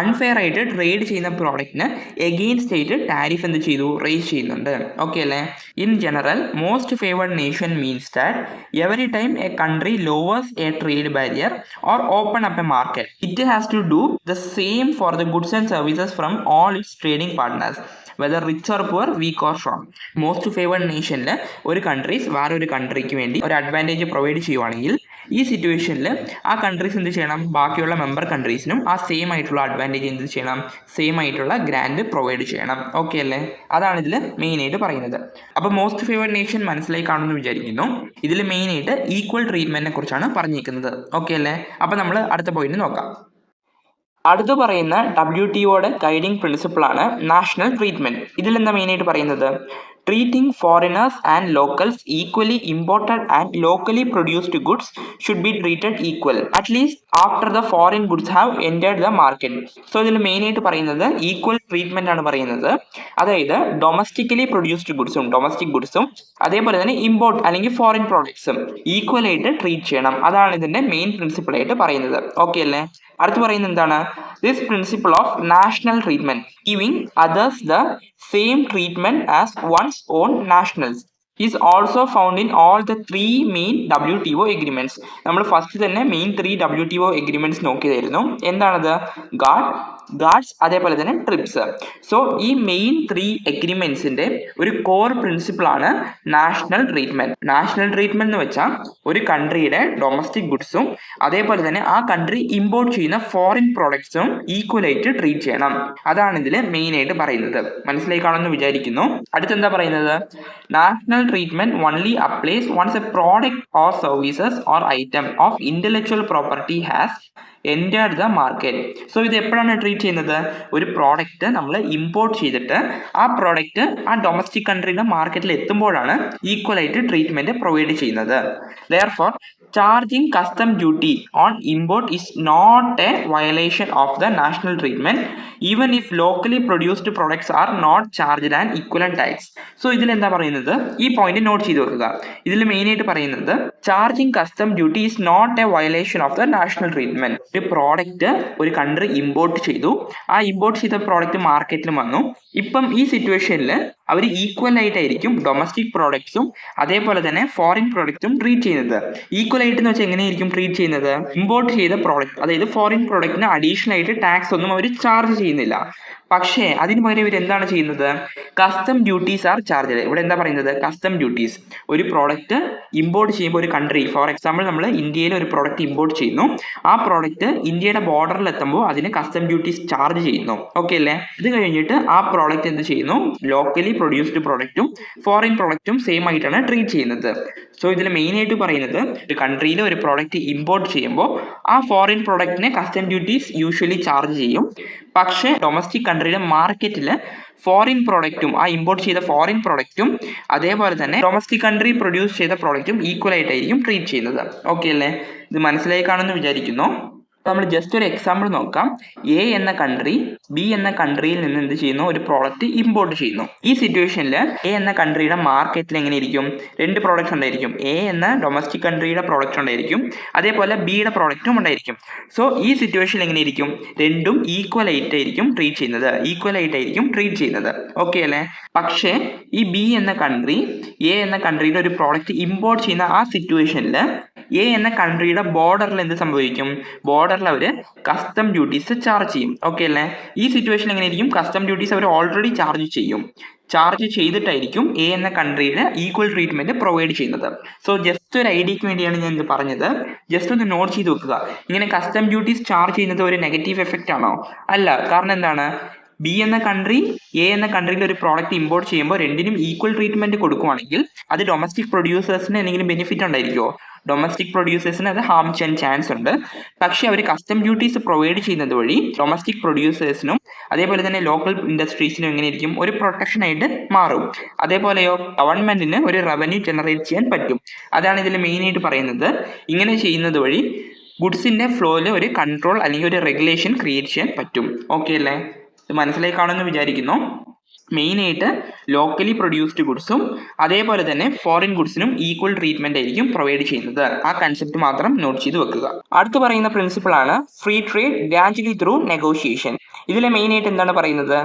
അൺഫെയർ ആയിട്ട് ട്രേഡ് ചെയ്യുന്ന പ്രോഡക്റ്റിന് എഗെയിൻസ്റ്റ് ആയിട്ട് ടാരിഫ് എന്ത് ചെയ്തു, റേസ് ചെയ്യുന്നുണ്ട്. ഓക്കെ അല്ലേ? In general most favoured nation means that every time a country lowers a trade barrier or open up a market it has to do the same for the goods and services from all its trading partners whether rich or poor, weak or strong. Most favoured നേഷനിൽ ഒരു കൺട്രീസ് വേറെ ഒരു കൺട്രിക്ക് വേണ്ടി ഒരു അഡ്വാൻറ്റേജ് പ്രൊവൈഡ് ചെയ്യുവാണെങ്കിൽ ഈ സിറ്റുവേഷനിൽ ആ കൺട്രീസ് എന്ത് ചെയ്യണം, ബാക്കിയുള്ള മെമ്പർ കൺട്രീസിനും ആ സെയിം ആയിട്ടുള്ള അഡ്വാൻറ്റേജ് എന്ത് ചെയ്യണം, സെയിം ആയിട്ടുള്ള ഗ്രാൻഡ് പ്രൊവൈഡ് ചെയ്യണം. ഓക്കെ അല്ലേ? അതാണ് ഇതിൽ മെയിനായിട്ട് പറയുന്നത്. അപ്പോൾ മോസ്റ്റ് ഫേവേർഡ് നേഷൻ മനസ്സിലായി കാണുമെന്ന് വിചാരിക്കുന്നു. ഇതിൽ മെയിനായിട്ട് ഈക്വൽ ട്രീറ്റ്മെന്റിനെ കുറിച്ചാണ് പറഞ്ഞിരിക്കുന്നത്. ഓക്കെ അല്ലേ? അപ്പോൾ നമ്മൾ അടുത്ത പോയിന്റ് നോക്കാം. അടുത്ത് പറയുന്ന WTOയുടെ ഗൈഡിംഗ് പ്രിൻസിപ്പിളാണ് നാഷണൽ ട്രീറ്റ്മെന്റ്. ഇതിലെന്താ മെയിനായിട്ട് പറയുന്നത്, treating foreigners and locals equally, imported and locally produced goods should be treated equal at least after the foreign goods have entered the market. So ഇതിൽ മെയിനായിട്ട് പറയുന്നത് ഈക്വൽ ട്രീറ്റ്മെന്റ് ആണ് പറയുന്നത്. അതായത് ഡൊമസ്റ്റിക്കലി പ്രൊഡ്യൂസ്ഡ് ഗുഡ്സും ഡൊമസ്റ്റിക് ഗുഡ്സും അതേപോലെ തന്നെ ഇമ്പോർട്ട് അല്ലെങ്കിൽ ഫോറിൻ പ്രോഡക്ട്സും ഈക്വൽ ആയിട്ട് ട്രീറ്റ് ചെയ്യണം. അതാണ് ഇതിന്റെ മെയിൻ പ്രിൻസിപ്പിൾ ആയിട്ട് പറയുന്നത്. ഓക്കെ അല്ലേ? അടുത്ത് പറയുന്നത് എന്താണ്, this principle of national treatment, giving others the same treatment as one's own nationals. Is also found in all the 3 main WTO agreements. നമ്മൾ ഫസ്റ്റ് തന്നെ മെയിൻ 3 WTO എഗ്രിമെന്റ്സ് നോക്കിയതായിരുന്നു. എന്താണത്? ഗാഡ്സ് അതേപോലെ തന്നെ ട്രിപ്സ്. സോ ഈ മെയിൻ 3 എഗ്രിമെന്റ്സിന്റെ ഒരു കോർ പ്രിൻസിപ്പിൾ ആണ് നാഷണൽ ട്രീറ്റ്മെന്റ്. നാഷണൽ ട്രീറ്റ്മെന്റ് എന്ന് വെച്ചാൽ ഒരു കൺട്രിയുടെ ഡൊമസ്റ്റിക് ഗുഡ്സും അതേപോലെ തന്നെ ആ കൺട്രി ഇമ്പോർട്ട് ചെയ്യുന്ന ഫോറിൻ പ്രോഡക്ട്സും ഈക്വലായിട്ട് ട്രീറ്റ് ചെയ്യണം. അതാണ് ഇതിൽ മെയിൻ ആയിട്ട് പറയുന്നത്. മനസ്സിലായി കാണുമെന്ന് വിചാരിക്കുന്നു. അടുത്തെന്താ പറയുന്നത്? National treatment only applies once a product or services or item of intellectual property has entered the market. So ഇത് എപ്പോഴാണ് ട്രീറ്റ് ചെയ്യുന്നത്? ഒരു പ്രോഡക്റ്റ് നമ്മൾ ഇമ്പോർട്ട് ചെയ്തിട്ട് ആ പ്രോഡക്റ്റ് ആ ഡൊമസ്റ്റിക് കൺട്രിയുടെ മാർക്കറ്റിൽ എത്തുമ്പോഴാണ് ഈക്വൽ ആയിട്ട് ട്രീറ്റ്മെന്റ് പ്രൊവൈഡ് ചെയ്യുന്നത്. Therefore, charging custom duty on import is not a violation of the national treatment even if locally produced products are not charged an equivalent tax. So ഇതിൽ എന്താ പറയുന്നത്? ഈ പോയിന്റ് നോട്ട് ചെയ്ത് വെക്കുക. ഇതിൽ മെയിൻ ആയിട്ട് പറയുന്നത് charging custom duty is not a violation of the national treatment. ഒരു പ്രോഡക്റ്റ് ഒരു കൺട്രി ഇമ്പോർട്ട് ചെയ്തു, ആ ഇമ്പോർട്ട് ചെയ്ത പ്രോഡക്റ്റ് മാർക്കറ്റിൽ വന്നു. ഇപ്പം ഈ സിറ്റുവേഷനിൽ അവർ ഈക്വൽ ആയിട്ടായിരിക്കും ഡൊമസ്റ്റിക് പ്രോഡക്ട്സും അതേപോലെ തന്നെ ഫോറിൻ പ്രോഡക്റ്റും ട്രീറ്റ് ചെയ്യുന്നത്. ഈക്വൽ ആയിട്ട് എന്ന് വെച്ചാൽ എങ്ങനെയായിരിക്കും ട്രീറ്റ് ചെയ്യുന്നത്? ഇമ്പോർട്ട് ചെയ്ത പ്രോഡക്റ്റ്, അതായത് ഫോറിൻ പ്രോഡക്റ്റിന് അഡീഷണൽ ആയിട്ട് ടാക്സ് ഒന്നും അവർ ചാർജ് ചെയ്യുന്നില്ല. പക്ഷേ അതിന് പകരം ഇവർ എന്താണ് ചെയ്യുന്നത്? Custom duties R charge. ഇവിടെ എന്താ പറയുന്നത്? Custom duties. ഒരു പ്രോഡക്റ്റ് ഇമ്പോർട്ട് ചെയ്യുമ്പോൾ ഒരു കൺട്രി, ഫോർ എക്സാമ്പിൾ നമ്മൾ ഇന്ത്യയിൽ ഒരു പ്രോഡക്റ്റ് ഇമ്പോർട്ട് ചെയ്യുന്നു, ആ പ്രോഡക്റ്റ് ഇന്ത്യയുടെ ബോർഡറിൽ എത്തുമ്പോൾ അതിന് കസ്റ്റം ഡ്യൂട്ടീസ് ചാർജ് ചെയ്യുന്നു. ഓക്കെ അല്ലേ? ഇത് കഴിഞ്ഞിട്ട് ആ പ്രോഡക്റ്റ് എന്ത് ചെയ്യുന്നു? ലോക്കലി പ്രൊഡ്യൂസ്ഡ് പ്രോഡക്റ്റും ഫോറിൻ പ്രോഡക്റ്റും സെയിം ആയിട്ടാണ് ട്രീറ്റ് ചെയ്യുന്നത്. സോ ഇതിൽ മെയിൻ ആയിട്ട് പറയുന്നത് ഒരു കൺട്രിയിൽ ഒരു പ്രോഡക്റ്റ് ഇമ്പോർട്ട് ചെയ്യുമ്പോൾ ആ ഫോറിൻ പ്രോഡക്റ്റിനെ കസ്റ്റം ഡ്യൂട്ടീസ് യൂഷ്വലി ചാർജ് ചെയ്യും. പക്ഷേ ഡൊമസ്റ്റിക് കൺട്രിയുടെ മാർക്കറ്റിൽ ഫോറിൻ പ്രോഡക്റ്റും ആ ഇമ്പോർട്ട് ചെയ്ത ഫോറിൻ പ്രോഡക്റ്റും അതേപോലെ തന്നെ ഡൊമസ്റ്റിക് കൺട്രി പ്രൊഡ്യൂസ് ചെയ്ത പ്രോഡക്റ്റും ഈക്വൽ ആയിട്ടായിരിക്കും ട്രീറ്റ് ചെയ്യുന്നത്. ഓക്കെ അല്ലേ? ഇത് മനസ്സിലായി കാണുമെന്ന് വിചാരിക്കുന്നു. നമ്മൾ ജസ്റ്റ് ഒരു എക്സാമ്പിൾ നോക്കാം. എ എന്ന കൺട്രി ബി എന്ന കൺട്രിയിൽ നിന്ന് എന്ത് ചെയ്യുന്നു? ഒരു പ്രോഡക്റ്റ് ഇമ്പോർട്ട് ചെയ്യുന്നു. ഈ സിറ്റുവേഷനിൽ എ എന്ന കൺട്രിയുടെ മാർക്കറ്റിൽ എങ്ങനെ ഇരിക്കും? 2 പ്രോഡക്റ്റ്സ് ഉണ്ടായിരിക്കും. എ എന്ന ഡൊമസ്റ്റിക് കൺട്രിയുടെ പ്രോഡക്റ്റ് ഉണ്ടായിരിക്കും, അതേപോലെ ബിയുടെ പ്രോഡക്റ്റും ഉണ്ടായിരിക്കും. സോ ഈ സിറ്റുവേഷനിൽ എങ്ങനെ ഇരിക്കും? രണ്ടും ഈക്വൽ ആയിട്ടായിരിക്കും ട്രീറ്റ് ചെയ്യുന്നത്. ഓക്കെ അല്ലേ? പക്ഷേ ഈ ബി എന്ന കൺട്രി എ എന്ന കൺട്രിയുടെ ഒരു പ്രോഡക്റ്റ് ഇമ്പോർട്ട് ചെയ്യുന്ന ആ സിറ്റുവേഷനിൽ എ എന്ന കൺട്രിയുടെ ബോർഡറിൽ എന്ത് സംഭവിക്കും? ബോർഡറിൽ അവർ കസ്റ്റം ഡ്യൂട്ടീസ് ചാർജ് ചെയ്യും. ഓക്കെ അല്ലേ? ഈ സിറ്റുവേഷൻ എങ്ങനെയായിരിക്കും? കസ്റ്റം ഡ്യൂട്ടീസ് അവർ ഓൾറെഡി ചാർജ് ചെയ്തിട്ടായിരിക്കും എ എന്ന കൺട്രിയുടെ ഈക്വൽ ട്രീറ്റ്മെന്റ് പ്രൊവൈഡ് ചെയ്യുന്നത്. സോ ജസ്റ്റ് ഒരു ഐഡിയക്ക് വേണ്ടിയാണ് ഞാൻ ഇത് പറഞ്ഞത്. ജസ്റ്റ് ഒന്ന് നോട്ട് ചെയ്ത് വെക്കുക. ഇങ്ങനെ കസ്റ്റം ഡ്യൂട്ടീസ് ചാർജ് ചെയ്യുന്നത് ഒരു നെഗറ്റീവ് എഫക്റ്റ് ആണോ? അല്ല. കാരണം എന്താണ്? ബി എന്ന കൺട്രി എ എന്ന കൺട്രിയിൽ ഒരു പ്രോഡക്റ്റ് ഇമ്പോർട്ട് ചെയ്യുമ്പോൾ രണ്ടിനും ഈക്വൽ ട്രീറ്റ്മെന്റ് കൊടുക്കുവാണെങ്കിൽ അത് ഡൊമസ്റ്റിക് പ്രൊഡ്യൂസേഴ്സിന് എന്തെങ്കിലും ബെനിഫിറ്റ് ഉണ്ടായിരിക്കുമോ? ഡൊമസ്റ്റിക് പ്രൊഡ്യൂസേഴ്സിന് അത് ഹാം ചെയ്യാൻ ചാൻസ് ഉണ്ട്. പക്ഷേ അവർ കസ്റ്റം ഡ്യൂട്ടീസ് പ്രൊവൈഡ് ചെയ്യുന്നത് വഴി ഡൊമസ്റ്റിക് പ്രൊഡ്യൂസേഴ്സിനും അതേപോലെ തന്നെ ലോക്കൽ ഇൻഡസ്ട്രീസിനും എങ്ങനെയായിരിക്കും? ഒരു പ്രൊട്ടക്ഷൻ ആയിട്ട് മാറും. അതേപോലെയോ ഗവൺമെന്റിന് ഒരു റവന്യൂ ജനറേറ്റ് ചെയ്യാൻ പറ്റും. അതാണ് ഇതിൽ മെയിൻ ആയിട്ട് പറയുന്നത്. ഇങ്ങനെ ചെയ്യുന്നത് വഴി ഗുഡ്സിന്റെ ഫ്ലോയിൽ ഒരു കൺട്രോൾ അല്ലെങ്കിൽ ഒരു റെഗുലേഷൻ ക്രിയേറ്റ് ചെയ്യാൻ പറ്റും. ഓക്കെ അല്ലേ? ഇത് മനസ്സിലായി കാണുമെന്ന് വിചാരിക്കുന്നു. മെയിനായിട്ട് ലോക്കലി പ്രൊഡ്യൂസ്ഡ് ഗുഡ്സും അതേപോലെ തന്നെ ഫോറിൻ ഗുഡ്സിനും ഈക്വൽ ട്രീറ്റ്മെന്റ് ആയിരിക്കും പ്രൊവൈഡ് ചെയ്യുന്നത്. ആ കൺസെപ്റ്റ് മാത്രം നോട്ട് ചെയ്ത് വെക്കുക. അടുത്ത് പറയുന്ന പ്രിൻസിപ്പിൾ ആണ് free trade gradually through negotiation. ഇതിലെ മെയിനായിട്ട് എന്താണ് പറയുന്നത്?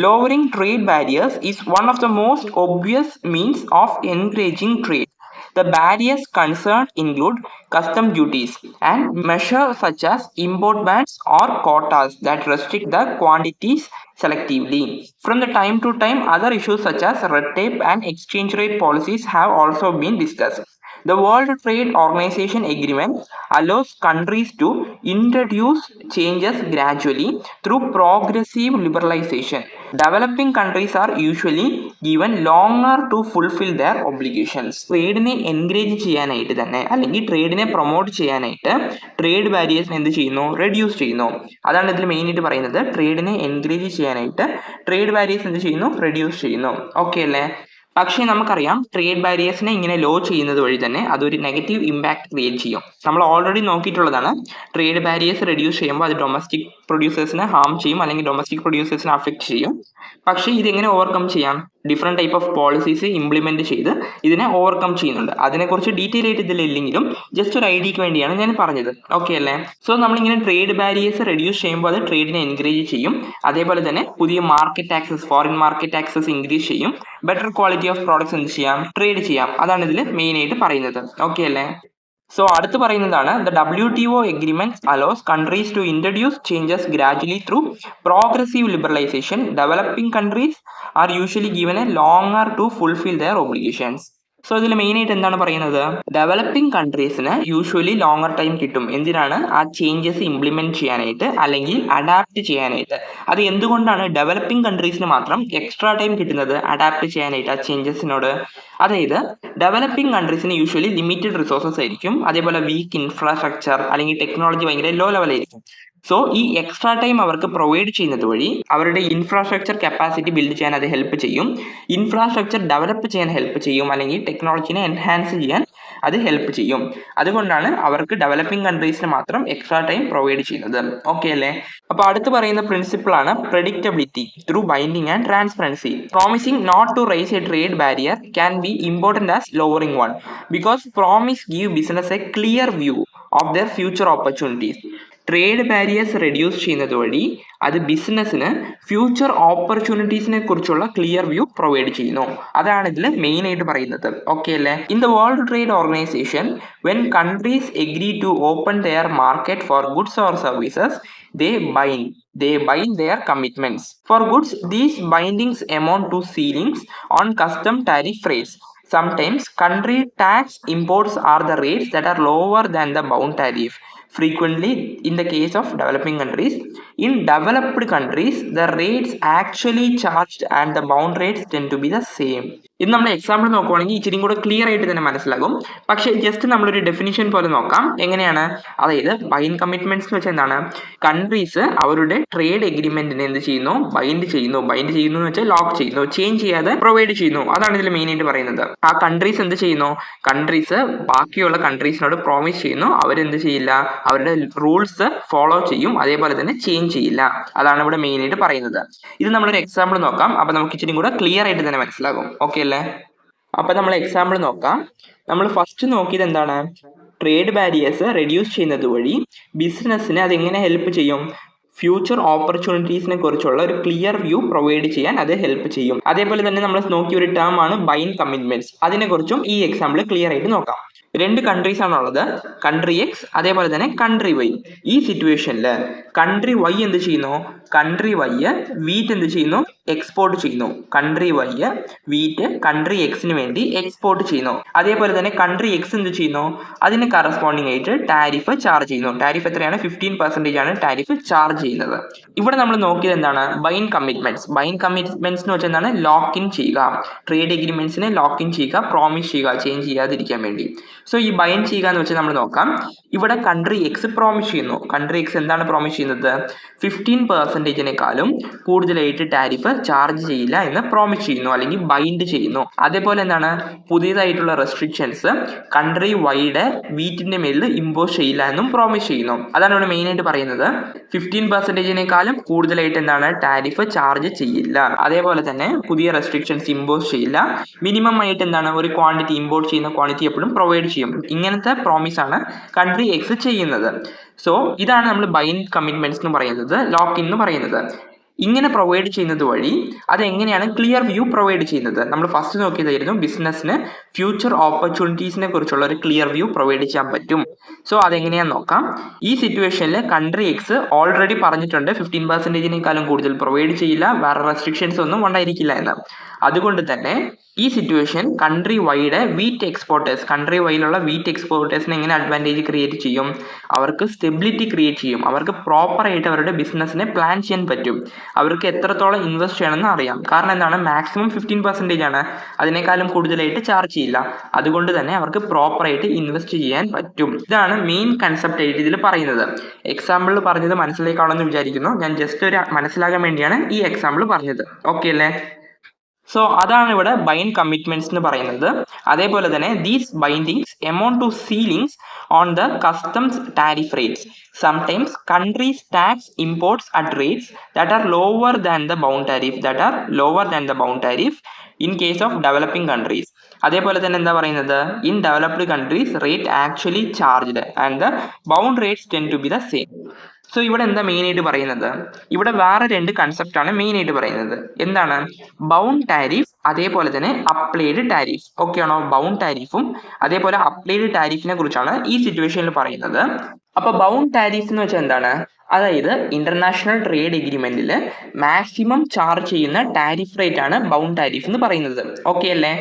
Lowering trade barriers is one of the most obvious means of encouraging trade. The barriers concerned include custom duties and measures such as import bans or quotas that restrict the quantities selectively. From the time to time, other issues such as red tape and exchange rate policies have also been discussed. The World Trade Organization agreement allows countries to introduce changes gradually through progressive liberalization. Developing countries are usually given longer to fulfill their obligations. ട്രേഡിനെ എൻകറേജ് ചെയ്യാനായിട്ട് തന്നെ അല്ലെങ്കിൽ ട്രേഡിനെ പ്രൊമോട്ട് ചെയ്യാനായിട്ട് ട്രേഡ് ബാരിയേഴ്സിനെ എന്ത് ചെയ്യുന്നു? റെഡ്യൂസ് ചെയ്യുന്നു. അതാണ് ഇതിൽ മെയിനായിട്ട് പറയുന്നത്. ട്രേഡിനെ എൻകറേജ് ചെയ്യാനായിട്ട് ട്രേഡ് ബാരിയേഴ്സ് എന്ത് ചെയ്യുന്നു? റെഡ്യൂസ് ചെയ്യുന്നു. ഓക്കെ അല്ലേ? പക്ഷേ നമുക്കറിയാം ട്രേഡ് ബാരിയേഴ്സിനെ ഇങ്ങനെ ലോ ചെയ്യുന്നത് വഴി തന്നെ അതൊരു നെഗറ്റീവ് ഇമ്പാക്ട് ക്രിയേറ്റ് ചെയ്യും. നമ്മൾ ഓൾറെഡി നോക്കിയിട്ടുള്ളതാണ്. ട്രേഡ് ബാരിയേഴ്സ് റെഡ്യൂസ് ചെയ്യുമ്പോൾ അത് ഡൊമസ്റ്റിക് പ്രൊഡ്യൂസേഴ്സിനെ ഹാം ചെയ്യും അല്ലെങ്കിൽ ഡൊമസ്റ്റിക് പ്രൊഡ്യൂസേഴ്സിനെ അഫക്റ്റ് ചെയ്യും. പക്ഷേ ഇതെങ്ങനെ ഓവർകം ചെയ്യാം? Different type of policies implement ചെയ്ത് ഇതിനെ ഓവർകം ചെയ്യുന്നുണ്ട്. അതിനെക്കുറിച്ച് ഡീറ്റെയിൽ ആയിട്ട് ഇതിലില്ലെങ്കിലും ജസ്റ്റ് ഒരു ഐഡിയക്ക് വേണ്ടിയാണ് ഞാൻ പറഞ്ഞത്. ഓക്കെ അല്ലേ? സോ നമ്മളിങ്ങനെ ട്രേഡ് ബാരിയേഴ്സ് റെഡ്യൂസ് ചെയ്യുമ്പോൾ അത് ട്രേഡിനെ എൻകറേജ് ചെയ്യും. അതേപോലെ തന്നെ പുതിയ market access, foreign market access increase ചെയ്യും. ബെറ്റർ ക്വാളിറ്റി ഓഫ് പ്രോഡക്ട്സ് എന്ത് ചെയ്യാം? ട്രേഡ് ചെയ്യാം. അതാണ് ഇതിൽ മെയിൻ ആയിട്ട് പറയുന്നത്. ഓക്കെ അല്ലേ? സോ അടുത്ത് പറയുന്നതാണ് the WTO agreement allows countries to introduce changes gradually through progressive liberalization. Developing countries are usually given a longer to fulfill their obligations. So ഇതിൽ മെയിൻ ആയിട്ട് എന്താണ് പറയുന്നത്? ഡെവലപ്പിംഗ് കൺട്രീസിന് യൂഷ്വലി ലോങ്ങർ ടൈം കിട്ടും. എന്തിനാണ്? ആ ചേഞ്ചസ് ഇംപ്ലിമെന്റ് ചെയ്യാനായിട്ട് അല്ലെങ്കിൽ അഡാപ്റ്റ് ചെയ്യാനായിട്ട്. അത് എന്തുകൊണ്ടാണ് ഡെവലപ്പിംഗ് കൺട്രീസിന് മാത്രം എക്സ്ട്രാ ടൈം കിട്ടുന്നത് അഡാപ്റ്റ് ചെയ്യാനായിട്ട് ആ ചേഞ്ചസിനോട്? അതായത് ഡെവലപ്പിംഗ് കൺട്രീസിന് യൂഷ്വലി ലിമിറ്റഡ് റിസോഴ്സസ് ആയിരിക്കും. അതേപോലെ വീക്ക് ഇൻഫ്രാസ്ട്രക്ചർ അല്ലെങ്കിൽ ടെക്നോളജി ഭയങ്കര ലോ ലെവലായിരിക്കും. സോ ഈ എക്സ്ട്രാ ടൈം അവർക്ക് പ്രൊവൈഡ് ചെയ്യുന്നത് വഴി അവരുടെ ഇൻഫ്രാസ്ട്രക്ചർ കപ്പാസിറ്റി ബിൽഡ് ചെയ്യാൻ അത് ഹെൽപ്പ് ചെയ്യും. ഇൻഫ്രാസ്ട്രക്ചർ ഡെവലപ്പ് ചെയ്യാൻ ഹെൽപ്പ് ചെയ്യും. അല്ലെങ്കിൽ ടെക്നോളജിനെ എൻഹാൻസ് ചെയ്യാൻ അത് ഹെൽപ്പ് ചെയ്യും. അതുകൊണ്ടാണ് അവർക്ക് ഡെവലപ്പിംഗ് കൺട്രീസിന് മാത്രം എക്സ്ട്രാ ടൈം പ്രൊവൈഡ് ചെയ്യുന്നത്. ഓക്കെ അല്ലേ? അപ്പോൾ അടുത്ത് പറയുന്ന പ്രിൻസിപ്പിൾ ആണ് predictability through binding and transparency. Promising not to raise a trade barrier can be important as lowering one because promise give business a clear view of their future opportunities. Trade barriers reduce ചെയ്യുന്നത് വഴി അത് ബിസിനസ്സിന് ഫ്യൂച്ചർ ഓപ്പർച്യൂണിറ്റീസിനെ കുറിച്ചുള്ള ക്ലിയർ വ്യൂ പ്രൊവൈഡ് ചെയ്യുന്നു. അതാണ് ഇതിൽ മെയിൻ ആയിട്ട് പറയുന്നത്. ഓക്കെ അല്ലേ? In the world trade Organization when countries agree to open their market for goods or services they bind their commitments. For goods, these bindings amount to ceilings on custom tariff rates. Sometimes country tax imports are the rates that are lower than the bound tariff. Frequently, in the case of developing countries, in developed countries, the rates actually charged and the bound rates tend to be the same. ഇത് നമ്മൾ എക്സാമ്പിൾ നോക്കുവാണെങ്കിൽ ഇച്ചിരി കൂടെ ക്ലിയർ ആയിട്ട് തന്നെ മനസ്സിലാകും. പക്ഷേ ജസ്റ്റ് നമ്മളൊരു ഡെഫിനിഷൻ പോലെ നോക്കാം. എങ്ങനെയാണ്? അതായത് ബൈൻഡ് കമ്മിറ്റ്മെന്റ്സ് എന്ന് വെച്ചാൽ എന്താണ്? കൺട്രീസ് അവരുടെ ട്രേഡ് എഗ്രിമെന്റിനെ എന്ത് ചെയ്യുന്നു? ബൈൻഡ് ചെയ്യുന്നു എന്ന് വെച്ചാൽ ലോക്ക് ചെയ്യുന്നു, ചേഞ്ച് ചെയ്യാതെ പ്രൊവൈഡ് ചെയ്യുന്നു. അതാണ് ഇതിൽ മെയിൻ ആയിട്ട് പറയുന്നത്. ആ കൺട്രീസ് എന്ത് ചെയ്യുന്നു? കൺട്രീസ് ബാക്കിയുള്ള കൺട്രീസിനോട് പ്രോമിസ് ചെയ്യുന്നു അവരെന്ത് ചെയ്യില്ല, അവരുടെ റൂൾസ് ഫോളോ ചെയ്യും, അതേപോലെ തന്നെ ചേഞ്ച് ചെയ്യില്ല. അതാണ് ഇവിടെ മെയിൻ ആയിട്ട് പറയുന്നത്. ഇത് നമ്മളൊരു എക്സാമ്പിൾ നോക്കാം. അപ്പൊ നമുക്ക് ഇച്ചിരി കൂടെ ക്ലിയർ ആയിട്ട് തന്നെ മനസ്സിലാകും. ഓക്കെ അല്ലേ? അപ്പൊ നമ്മൾ എക്സാമ്പിൾ നോക്കാം. നമ്മൾ ഫസ്റ്റ് നോക്കിയത് എന്താണ്? ട്രേഡ് ബാരിയേഴ്സ് റെഡ്യൂസ് ചെയ്യുന്നത് വഴി ബിസിനസ്സിന് അതെങ്ങനെ ഹെൽപ്പ് ചെയ്യും? ഫ്യൂച്ചർ ഓപ്പർച്യൂണിറ്റീസിനെ കുറിച്ചുള്ള ഒരു ക്ലിയർ വ്യൂ പ്രൊവൈഡ് ചെയ്യാൻ അത് ഹെൽപ്പ് ചെയ്യും. അതേപോലെ തന്നെ നമ്മൾ നോക്കിയ ഒരു ടേം ആണ് ബൈൻഡ് കമ്മിറ്റ്മെന്റ്സ്. അതിനെക്കുറിച്ചും ഈ എക്സാമ്പിൾ ക്ലിയർ ആയിട്ട് നോക്കാം. രണ്ട് കൺട്രീസ് ആണുള്ളത്, കൺട്രി എക്സ് അതേപോലെ തന്നെ കൺട്രി വൈ. ഈ സിറ്റുവേഷനിൽ കൺട്രി വൈ എന്ത് ചെയ്യുന്നു? കൺട്രി വൈ വീറ്റ് എന്ത് ചെയ്യുന്നു? എക്സ്പോർട്ട് ചെയ്യുന്നു. കൺട്രി വൈ വീറ്റ് കൺട്രി എക്സിന് വേണ്ടി എക്സ്പോർട്ട് ചെയ്യുന്നു. അതേപോലെ തന്നെ കൺട്രി എക്സ് എന്ത് ചെയ്യുന്നു? അതിന് കറസ്പോണ്ടിങ് ആയിട്ട് ടാരിഫ് ചാർജ് ചെയ്യുന്നു. ടാരിഫ് എത്രയാണ്? 15% ആണ് ടാരിഫ് ചാർജ് ചെയ്യുന്നത്. ഇവിടെ നമ്മൾ നോക്കിയത് എന്താണ്? Bind commitments. ബൈൻഡ് കമ്മിറ്റ്മെന്റ്സ് എന്ന് വെച്ചാൽ എന്താണ്? ലോക്ക് ഇൻ ചെയ്യുക, ട്രേഡ് എഗ്രിമെന്റ്സിനെ ലോക്ക് ഇൻ ചെയ്യുക, പ്രോമിസ് ചെയ്യുക, ചേഞ്ച് ചെയ്യാതിരിക്കാൻ വേണ്ടി. സോ ഈ ബൈൻഡ് ചെയ്യുക എന്ന് വെച്ചാൽ നമ്മൾ നോക്കാം. ഇവിടെ കൺട്രി എക്സ് പ്രോമിസ് ചെയ്യുന്നു. കൺട്രി എക്സ് എന്താണ് പ്രോമിസ് ചെയ്യുന്നത്? 15%-നേക്കാളും കൂടുതലായിട്ട് ടാരിഫ് ചാർജ് ചെയ്യില്ല എന്ന് പ്രോമിസ് ചെയ്യുന്നു അല്ലെങ്കിൽ ബൈൻഡ് ചെയ്യുന്നു. അതേപോലെ എന്താണ്? പുതിയതായിട്ടുള്ള റെസ്ട്രിക്ഷൻസ് കൺട്രി വൈഡ് വീറ്റിന്റെ മേലിൽ ഇമ്പോസ് ചെയ്യില്ല എന്നും പ്രോമിസ് ചെയ്യുന്നു. അതാണ് ഇവിടെ മെയിൻ ആയിട്ട് പറയുന്നത്. 15%-നേക്കാളും കൂടുതലായിട്ട് എന്താണ്? ടാരിഫ് ചാർജ് ചെയ്യില്ല. അതേപോലെ തന്നെ പുതിയ റെസ്ട്രിക്ഷൻസ് ഇമ്പോസ് ചെയ്യില്ല. മിനിമം ആയിട്ട് എന്താണ്? ഒരു ക്വാണ്ടിറ്റി ഇമ്പോർട്ട് ചെയ്യുന്ന ക്വാണ്ടിറ്റി എപ്പോഴും പ്രൊവൈഡ് ചെയ്യും. ഇങ്ങനത്തെ പ്രോമിസ് ആണ് കൺട്രി എക്സ് ചെയ്യുന്നത്. സോ ഇതാണ് നമ്മൾ ബൈൻഡ് കമ്മിറ്റ്മെന്റ്സ് എന്ന് പറയുന്നത്, ലോക്ക് ഇൻ എന്ന് പറയുന്നത്. ഇങ്ങനെ പ്രൊവൈഡ് ചെയ്യുന്നത് വഴി അതെങ്ങനെയാണ് ക്ലിയർ വ്യൂ പ്രൊവൈഡ് ചെയ്യുന്നത്? നമ്മൾ ഫസ്റ്റ് നോക്കിയതായിരുന്നു ബിസിനസ്സിന് ഫ്യൂച്ചർ ഓപ്പർച്യൂണിറ്റീസിനെ കുറിച്ചുള്ള ഒരു ക്ലിയർ വ്യൂ പ്രൊവൈഡ് ചെയ്യാൻ പറ്റും. സോ അതെങ്ങനെയാണെന്ന് നോക്കാം. ഈ സിറ്റുവേഷനിൽ കൺട്രി എക്സ് ഓൾറെഡി പറഞ്ഞിട്ടുണ്ട് 15%-നേക്കാളും കൂടുതൽ പ്രൊവൈഡ് ചെയ്യില്ല, വേറെ റെസ്ട്രിക്ഷൻസ് ഒന്നും ഉണ്ടായിരിക്കില്ല എന്ന്. അതുകൊണ്ട് തന്നെ ഈ situation country wide wheat exporters, country വൈയിലുള്ള വീറ്റ് എക്സ്പോർട്ടേഴ്സിന് എങ്ങനെ അഡ്വാൻറ്റേജ് ക്രിയേറ്റ് ചെയ്യും? അവർക്ക് സ്റ്റെബിലിറ്റി ക്രിയേറ്റ് ചെയ്യും. അവർക്ക് പ്രോപ്പറായിട്ട് അവരുടെ ബിസിനസ്സിനെ പ്ലാൻ ചെയ്യാൻ പറ്റും. അവർക്ക് എത്രത്തോളം ഇൻവെസ്റ്റ് ചെയ്യണമെന്ന് അറിയാം. കാരണം എന്താണ്? മാക്സിമം 15% ആണ്, അതിനേക്കാളും കൂടുതലായിട്ട് ചാർജ് ചെയ്യില്ല. അതുകൊണ്ട് തന്നെ അവർക്ക് പ്രോപ്പറായിട്ട് ഇൻവെസ്റ്റ് ചെയ്യാൻ പറ്റും. ഇതാണ് മെയിൻ കൺസെപ്റ്റ് ആയിട്ട് ഇതിൽ പറയുന്നത്. എക്സാമ്പിൾ പറഞ്ഞത് മനസ്സിലാക്കാണെന്ന് വിചാരിക്കുന്നു. ഞാൻ ജസ്റ്റ് ഒരു മനസ്സിലാകാൻ വേണ്ടിയാണ് ഈ എക്സാമ്പിൾ പറഞ്ഞത്. ഓക്കെ അല്ലേ? സോ അതാണ് ഇവിടെ ബൈൻഡ് കമ്മിറ്റ്മെന്റ്സ് എന്ന് പറയുന്നത്. അതേപോലെ തന്നെ these bindings amount to ceilings on the customs tariff rates. Sometimes countries tax imports at rates that are lower than the bound tariff in case of developing countries. അതേപോലെ തന്നെ എന്താ പറയുന്നത്, in developed countries rate actually charged and the bound rates tend to be the same. So ഇവിടെ എന്താ മെയിൻ ആയിട്ട് പറയുന്നത്, ഇവിടെ വേറെ രണ്ട് കൺസെപ്റ്റ് ആണ് മെയിൻ ആയിട്ട് പറയുന്നത്. എന്താണ്, ബൗണ്ട് ടാരിഫ് അതേപോലെ തന്നെ അപ്ലൈഡ് ടാരിഫ്. ഓക്കെ ആണോ? ബൗണ്ട് ടാരിഫും അതേപോലെ അപ്ലൈഡ് ടാരിഫിനെ കുറിച്ചാണ് ഈ സിറ്റുവേഷനിൽ പറയുന്നത്. അപ്പൊ ബൗണ്ട് ടാരിഫ് എന്ന് വെച്ചാൽ എന്താണ്, അതായത് ഇന്റർനാഷണൽ ട്രേഡ് എഗ്രിമെന്റിൽ മാക്സിമം ചാർജ് ചെയ്യുന്ന ടാരിഫ് റേറ്റ് ആണ് ബൗണ്ട് ടാരിഫ് എന്ന് പറയുന്നത്. ഓക്കെ അല്ലേ?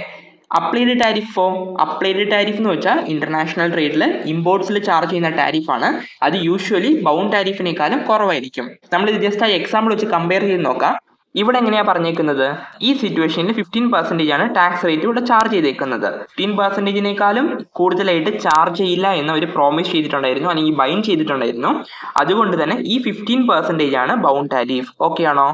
അപ്ലൈഡ് ടാരിഫോ, അപ്ലൈഡ് ടാരിഫ് എന്ന് വെച്ചാൽ ഇന്റർനാഷണൽ ട്രേഡിൽ ഇമ്പോർട്ട്സിൽ ചാർജ് ചെയ്യുന്ന ടാരിഫാണ്. അത് യൂഷ്വലി ബൗണ്ട് ടാരിഫിനേക്കാളും കുറവായിരിക്കും. നമ്മൾ ഇത് ജസ്റ്റ് ആ എക്സാമ്പിൾ വെച്ച് കമ്പയർ ചെയ്ത് നോക്കാം. ഇവിടെ എങ്ങനെയാ പറഞ്ഞേക്കുന്നത്, ഈ സിറ്റുവേഷനിൽ 15% ആണ് ടാക്സ് റേറ്റ് ഇവിടെ ചാർജ് ചെയ്തേക്കുന്നത്. 15%നേക്കാളും കൂടുതലായിട്ട് ചാർജ് ചെയ്യില്ല എന്ന് അവർ പ്രോമിസ് ചെയ്തിട്ടുണ്ടായിരുന്നു, അല്ലെങ്കിൽ ബൈൻ ചെയ്തിട്ടുണ്ടായിരുന്നു. അതുകൊണ്ട് തന്നെ ഈ 15% ആണ് ബൗണ്ട് ടാരിഫ്. ഓക്കെ ആണോ?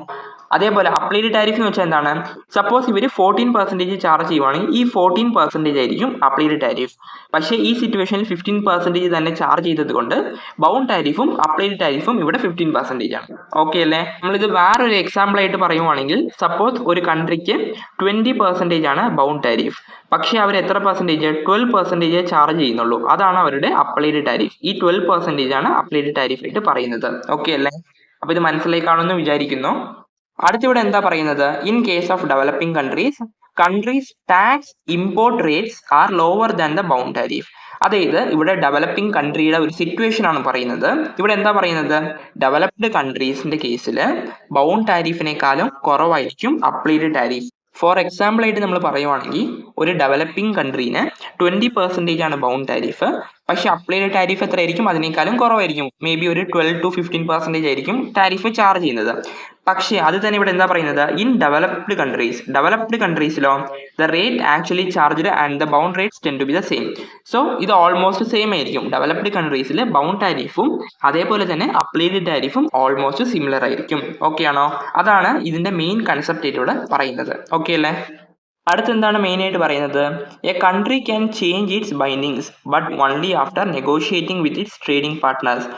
അതേപോലെ അപ്ലൈഡ് ടാരിഫ് എന്ന് വെച്ചാൽ എന്താണ്, സപ്പോസ് ഇവർ 14% ചാർജ് ചെയ്യുവാണെങ്കിൽ ഈ 14% ആയിരിക്കും അപ്ലൈഡ് ടാരിഫ്. പക്ഷേ ഈ സിറ്റുവേഷനിൽ 15% തന്നെ ചാർജ് ചെയ്തത് കൊണ്ട് ബൗണ്ട് ടാരിഫും അപ്ലൈഡ് ടാരിഫും ഇവിടെ 15% ആണ്. ഓക്കെ അല്ലേ? നമ്മളിത് വേറൊരു എക്സാമ്പിൾ ആയിട്ട് പറയുവാണെങ്കിൽ, സപ്പോസ് ഒരു കൺട്രിക്ക് 20% ആണ് ബൗണ്ട് ടാരിഫ്, പക്ഷേ അവർ എത്ര പെർസെൻറ്റേജ്, 12% ചാർജ് ചെയ്യുന്നുള്ളൂ. അതാണ് അവരുടെ അപ്ലൈഡ് ടാരിഫ്. ഈ 12% ആണ് അപ്ലൈഡ് ടാരിഫ് ആയിട്ട് പറയുന്നത്. ഓക്കെ അല്ലേ? അപ്പൊ ഇത് മനസ്സിലായി കാണുമെന്ന് വിചാരിക്കുന്നു. അടുത്തിവിടെ എന്താ പറയുന്നത്, in case of developing countries tax import rates R lower than the bound tariff. അതായത് ഇവിടെ ഡെവലപ്പിംഗ് കൺട്രിയുടെ ഒരു സിറ്റുവേഷൻ ആണ് പറയുന്നത്. ഇവിടെ എന്താ പറയുന്നത്, ഡെവലപ്ഡ് കൺട്രീസിന്റെ കേസിൽ ബൗണ്ട് ടാരിഫിനേക്കാളും കുറവായിരിക്കും അപ്ലൈഡ് ടാരിഫ്. ഫോർ എക്സാമ്പിൾ ആയിട്ട് നമ്മൾ പറയുവാണെങ്കിൽ, ഒരു ഡെവലപ്പിംഗ് കൺട്രീന് 20% ആണ് ബൗണ്ട് ടാരിഫ്, പക്ഷെ അപ്ലൈഡ് ടാരിഫ് എത്രയായിരിക്കും, അതിനേക്കാളും കുറവായിരിക്കും. മേ ബി ഒരു 12 to 15% ആയിരിക്കും ടാരിഫ് ചാർജ് ചെയ്യുന്നത്. പക്ഷേ അത് തന്നെ ഇവിടെ എന്താ പറയുന്നത്, ഇൻ ഡെവലപ്ഡ് കൺട്രീസിലോ the rate actually charged and the bound rates tend to be the same. So ഇത് ഓൾമോസ്റ്റ് സെയിം ആയിരിക്കും. ഡെവലപ്ഡ് കൺട്രീസിൽ ബൗണ്ട് ടാരിഫും അതേപോലെ തന്നെ അപ്ലൈഡ് ടാരിഫും ഓൾമോസ്റ്റ് സിമിലർ ആയിരിക്കും. ഓക്കെ ആണോ? അതാണ് ഇതിന്റെ മെയിൻ കൺസെപ്റ്റ് ആയിട്ട് ഇവിടെ പറയുന്നത്. ഓക്കെ അല്ലേ? അടുത്തെന്താണ് മെയിൻ ആയിട്ട് പറയുന്നത്, a country can change its bindings but only after negotiating with its trading partners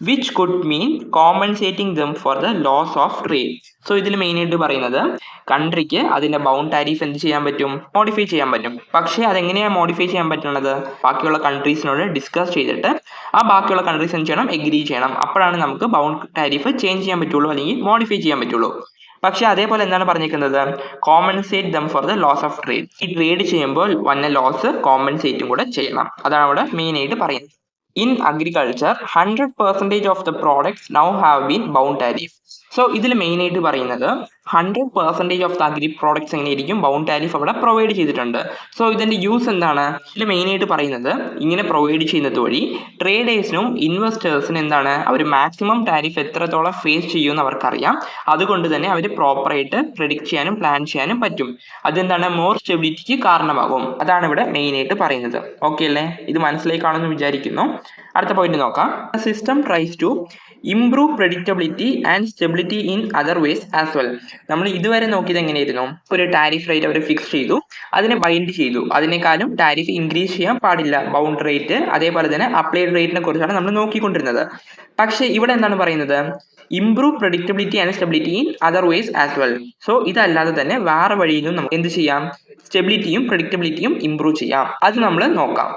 which could mean compensating them for the loss of trade. So ഇതിൽ മെയിൻ ആയിട്ട് പറയുന്നത്, കൺട്രിക്ക് അതിന്റെ ബൗണ്ട് ടാരിഫ് എന്ത് ചെയ്യാൻ പറ്റും, മോഡിഫൈ ചെയ്യാൻ പറ്റും. പക്ഷേ അതെങ്ങനെയാണ് മോഡിഫൈ ചെയ്യാൻ പറ്റുന്നത്, ബാക്കിയുള്ള കൺട്രീസിനോട് ഡിസ്കസ് ചെയ്തിട്ട് ആ ബാക്കിയുള്ള കൺട്രീസ് എന്ത് ചെയ്യണം, എഗ്രി ചെയ്യണം. അപ്പോഴാണ് നമുക്ക് ബൗണ്ട് ടാരിഫ് ചേഞ്ച് ചെയ്യാൻ പറ്റുള്ളൂ, അല്ലെങ്കിൽ മോഡിഫൈ ചെയ്യാൻ പറ്റുള്ളൂ. പക്ഷെ അതേപോലെ എന്താണ് പറഞ്ഞിരിക്കുന്നത്, compensate them for the loss of trade. ഈ ട്രേഡ് ചെയ്യുമ്പോൾ വന്ന ലോസ് കോമ്പൻസേറ്റും കൂടെ ചെയ്യണം. അതാണ് അവിടെ മെയിൻ ആയിട്ട് പറയുന്നത്. In agriculture 100% of the products now have been bound tariff. So ഇതിൽ മെയിൻ ആയിട്ട് പറയുന്നത് 100% ഓഫ് ദ അഗ്രി പ്രോഡക്ട്സ് എങ്ങനെയായിരിക്കും, ബൗണ്ട് ടാരിഫ് അവിടെ പ്രൊവൈഡ് ചെയ്തിട്ടുണ്ട്. സോ ഇതിന്റെ യൂസ് എന്താണ്, ഇതിൽ മെയിൻ ആയിട്ട് പറയുന്നത്, ഇങ്ങനെ പ്രൊവൈഡ് ചെയ്യുന്നത് വഴി ട്രേഡേഴ്സിനും ഇൻവെസ്റ്റേഴ്സിനും എന്താണ്, അവർ മാക്സിമം ടാരിഫ് എത്രത്തോളം ഫേസ് ചെയ്യുമെന്ന് അവർക്കറിയാം. അതുകൊണ്ട് തന്നെ അവർ പ്രോപ്പറായിട്ട് പ്രെഡിക്റ്റ് ചെയ്യാനും പ്ലാൻ ചെയ്യാനും പറ്റും. അതെന്താണ്, മോർ സ്റ്റെബിലിറ്റിക്ക് കാരണമാകും. അതാണ് ഇവിടെ മെയിൻ ആയിട്ട് പറയുന്നത്. ഓക്കെ അല്ലേ? ഇത് മനസ്സിലായി കാണുമെന്ന് വിചാരിക്കുന്നു. അടുത്ത പോയിന്റ് നോക്കാം. System tries to improve predictability and stability in other ways as well. നമ്മൾ ഇതുവരെ നോക്കിയത് എങ്ങനെയായിരുന്നു, ഒരു ടാരിഫ് റേറ്റ് അവർ ഫിക്സ് ചെയ്തു, അതിനെ ബൈൻഡ് ചെയ്തു, അതിനേക്കാളും ടാരിഫ് ഇൻക്രീസ് ചെയ്യാൻ പാടില്ല. ബൗണ്ട് റേറ്റ് അതേപോലെ തന്നെ അപ്ലൈഡ് റേറ്റിനെ കുറിച്ചാണ് നമ്മൾ നോക്കിക്കൊണ്ടിരുന്നത്. പക്ഷേ ഇവിടെ എന്താണ് പറയുന്നത്, improve predictability and stability in other ways as well. So ഇതല്ലാതെ തന്നെ വേറെ വഴിയിലും നമുക്ക് എന്ത് ചെയ്യാം, സ്റ്റെബിലിറ്റിയും പ്രെഡിക്റ്റബിലിറ്റിയും ഇംപ്രൂവ് ചെയ്യാം. അത് നമ്മൾ നോക്കാം.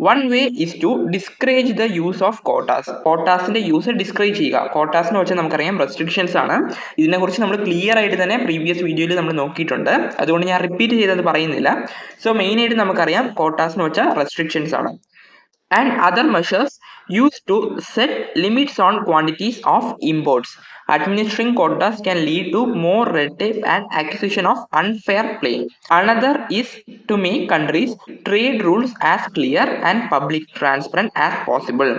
One way is to discourage the use of quotas. കോട്ടാസിന്റെ യൂസ് ഡിസ്കറേജ് ചെയ്യുക. കോട്ടാസ് എന്ന് വെച്ചാൽ നമുക്കറിയാം റെസ്ട്രിക്ഷൻസ് ആണ്. ഇതിനെക്കുറിച്ച് നമ്മൾ ക്ലിയർ ആയിട്ട് തന്നെ പ്രീവിയസ് വീഡിയോയിൽ നമ്മൾ നോക്കിയിട്ടുണ്ട്. അതുകൊണ്ട് ഞാൻ റിപ്പീറ്റ് ചെയ്തത് പറയുന്നില്ല. സോ മെയിൻ ആയിട്ട് നമുക്കറിയാം കോട്ടാസ് എന്ന് വെച്ചാൽ റെസ്ട്രിക്ഷൻസ് ആണ്. And other measures used to set limits on quantities of imports. Administering quotas can lead to more red tape and accusation of unfair play. Another is to make countries' trade rules as clear and public transparent as possible.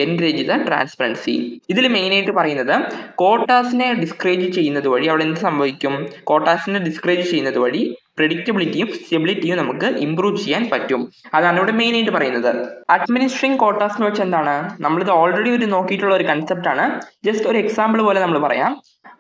Encourage the transparency. ഇതിൽ മെയിൻ ആയിട്ട് പറയുന്നത്, കോട്ടാസിനെ ഡിസ്കറേജ് ചെയ്യുന്നത് വഴി അവിടെ എന്ത് സംഭവിക്കും, കോട്ടാസിനെ ഡിസ്കറേജ് ചെയ്യുന്നത് വഴി പ്രെഡിക്റ്റബിലിറ്റിയും സ്റ്റെബിലിറ്റിയും നമുക്ക് ഇംപ്രൂവ് ചെയ്യാൻ പറ്റും. അതാണ് ഇവിടെ മെയിൻ ആയിട്ട് പറയുന്നത്. അഡ്മിനിസ്ട്രിങ് കോട്ടാസ് എന്ന് വെച്ചാൽ എന്താണ്, നമ്മളിത് ഓൾറെഡി ഒരു നോക്കിയിട്ടുള്ള ഒരു കൺസെപ്റ്റ് ആണ്. ജസ്റ്റ് ഒരു എക്സാമ്പിൾ പോലെ നമ്മൾ പറയാം.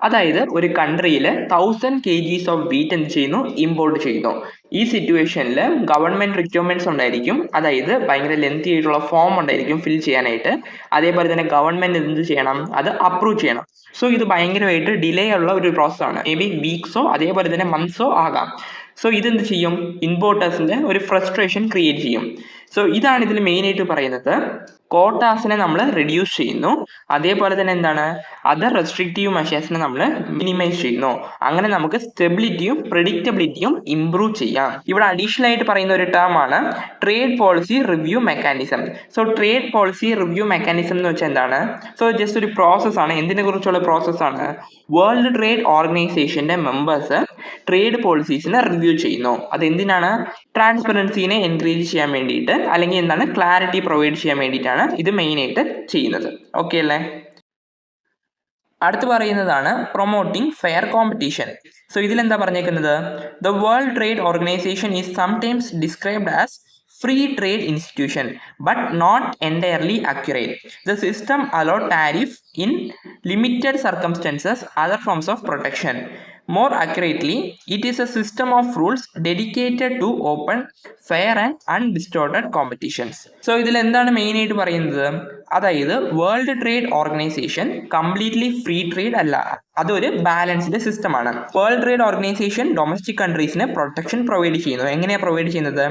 അതായത് ഒരു കൺട്രിയിൽ 1000 kgs ഓഫ് വീറ്റ് എന്ത് ചെയ്യുന്നു, ഇമ്പോർട്ട് ചെയ്യുന്നു. ഈ സിറ്റുവേഷനിൽ ഗവൺമെന്റ് റിക്വയർമെന്റ്സ് ഉണ്ടായിരിക്കും. അതായത് ഭയങ്കര ലെന്തി ആയിട്ടുള്ള ഫോം ഉണ്ടായിരിക്കും ഫിൽ ചെയ്യാനായിട്ട്. അതേപോലെ തന്നെ ഗവൺമെന്റ് എന്ത് ചെയ്യണം, അത് അപ്രൂവ് ചെയ്യണം. സോ ഇത് ഭയങ്കരമായിട്ട് ഡിലേ ഉള്ള ഒരു പ്രോസസ് ആണ്. മേ ബി വീക്സോ അതേപോലെ തന്നെ മന്ത്സോ ആകാം. സോ ഇതെന്ത് ചെയ്യും, ഇമ്പോർട്ടേഴ്സിന്റെ ഒരു ഫ്രസ്ട്രേഷൻ ക്രിയേറ്റ് ചെയ്യും. സോ ഇതാണ് ഇതിൽ മെയിൻ ആയിട്ട് പറയുന്നത്. കോട്ടാസിനെ നമ്മൾ റെഡ്യൂസ് ചെയ്യുന്നു, അതേപോലെ തന്നെ എന്താണ്, അതർ റെസ്ട്രിക്റ്റീവ് മെഷേഴ്സിനെ നമ്മൾ മിനിമൈസ് ചെയ്യുന്നു. അങ്ങനെ നമുക്ക് സ്റ്റെബിലിറ്റിയും പ്രെഡിക്റ്റബിലിറ്റിയും ഇംപ്രൂവ് ചെയ്യാം. ഇവിടെ അഡീഷണൽ ആയിട്ട് പറയുന്ന ഒരു ടേം ആണ് trade policy review mechanism. So trade policy review mechanism എന്ന് വെച്ചാൽ എന്താണ്, സോ ജസ്റ്റ് ഒരു പ്രോസസ് ആണ്. എന്തിനെ കുറിച്ചുള്ള പ്രോസസ് ആണ്, വേൾഡ് ട്രേഡ് ഓർഗനൈസേഷന്റെ മെമ്പേഴ്സ് ട്രേഡ് പോളിസീസിനെ റിവ്യൂ ചെയ്യുന്നു. അത് എന്തിനാണ്, ട്രാൻസ്പെറൻസിനെ എൻകറേജ് ചെയ്യാൻ വേണ്ടിയിട്ട്, അല്ലെങ്കിൽ എന്താണ്, ക്ലാരിറ്റി പ്രൊവൈഡ് ചെയ്യാൻ വേണ്ടിയിട്ടാണ് ഇത് മെയിൻ ആയിട്ട് ചെയ്യുന്നത്. ഓക്കെ അല്ലേ. അടുത്ത് പറയുന്നതാണ് പ്രൊമോട്ടിംഗ് ഫെയർ കോമ്പറ്റീഷൻ. സോ ഇതിലെന്താ പറഞ്ഞേക്കുന്നത്, the world trade organisation is sometimes described as free trade institution but not entirely accurate. The system allow tariff in limited circumstances, other forms of protection. More accurately, it is a system of rules dedicated to open, fair and undistorted competitions. So ഇതിൽ എന്താണ് മെയിൻ ആയിട്ട് പറയുന്നത്, അതായത് world trade organization completely free trade അല്ല, അതൊരു ബാലൻസ്ഡ് സിസ്റ്റം ആണ്. വേൾഡ് ട്രേഡ് ഓർഗനൈസേഷൻ ഡൊമസ്റ്റിക് കൺട്രീസിന് പ്രൊട്ടക്ഷൻ പ്രൊവൈഡ് ചെയ്യുന്നു. എങ്ങനെയാണ് പ്രൊവൈഡ് ചെയ്യുന്നത്,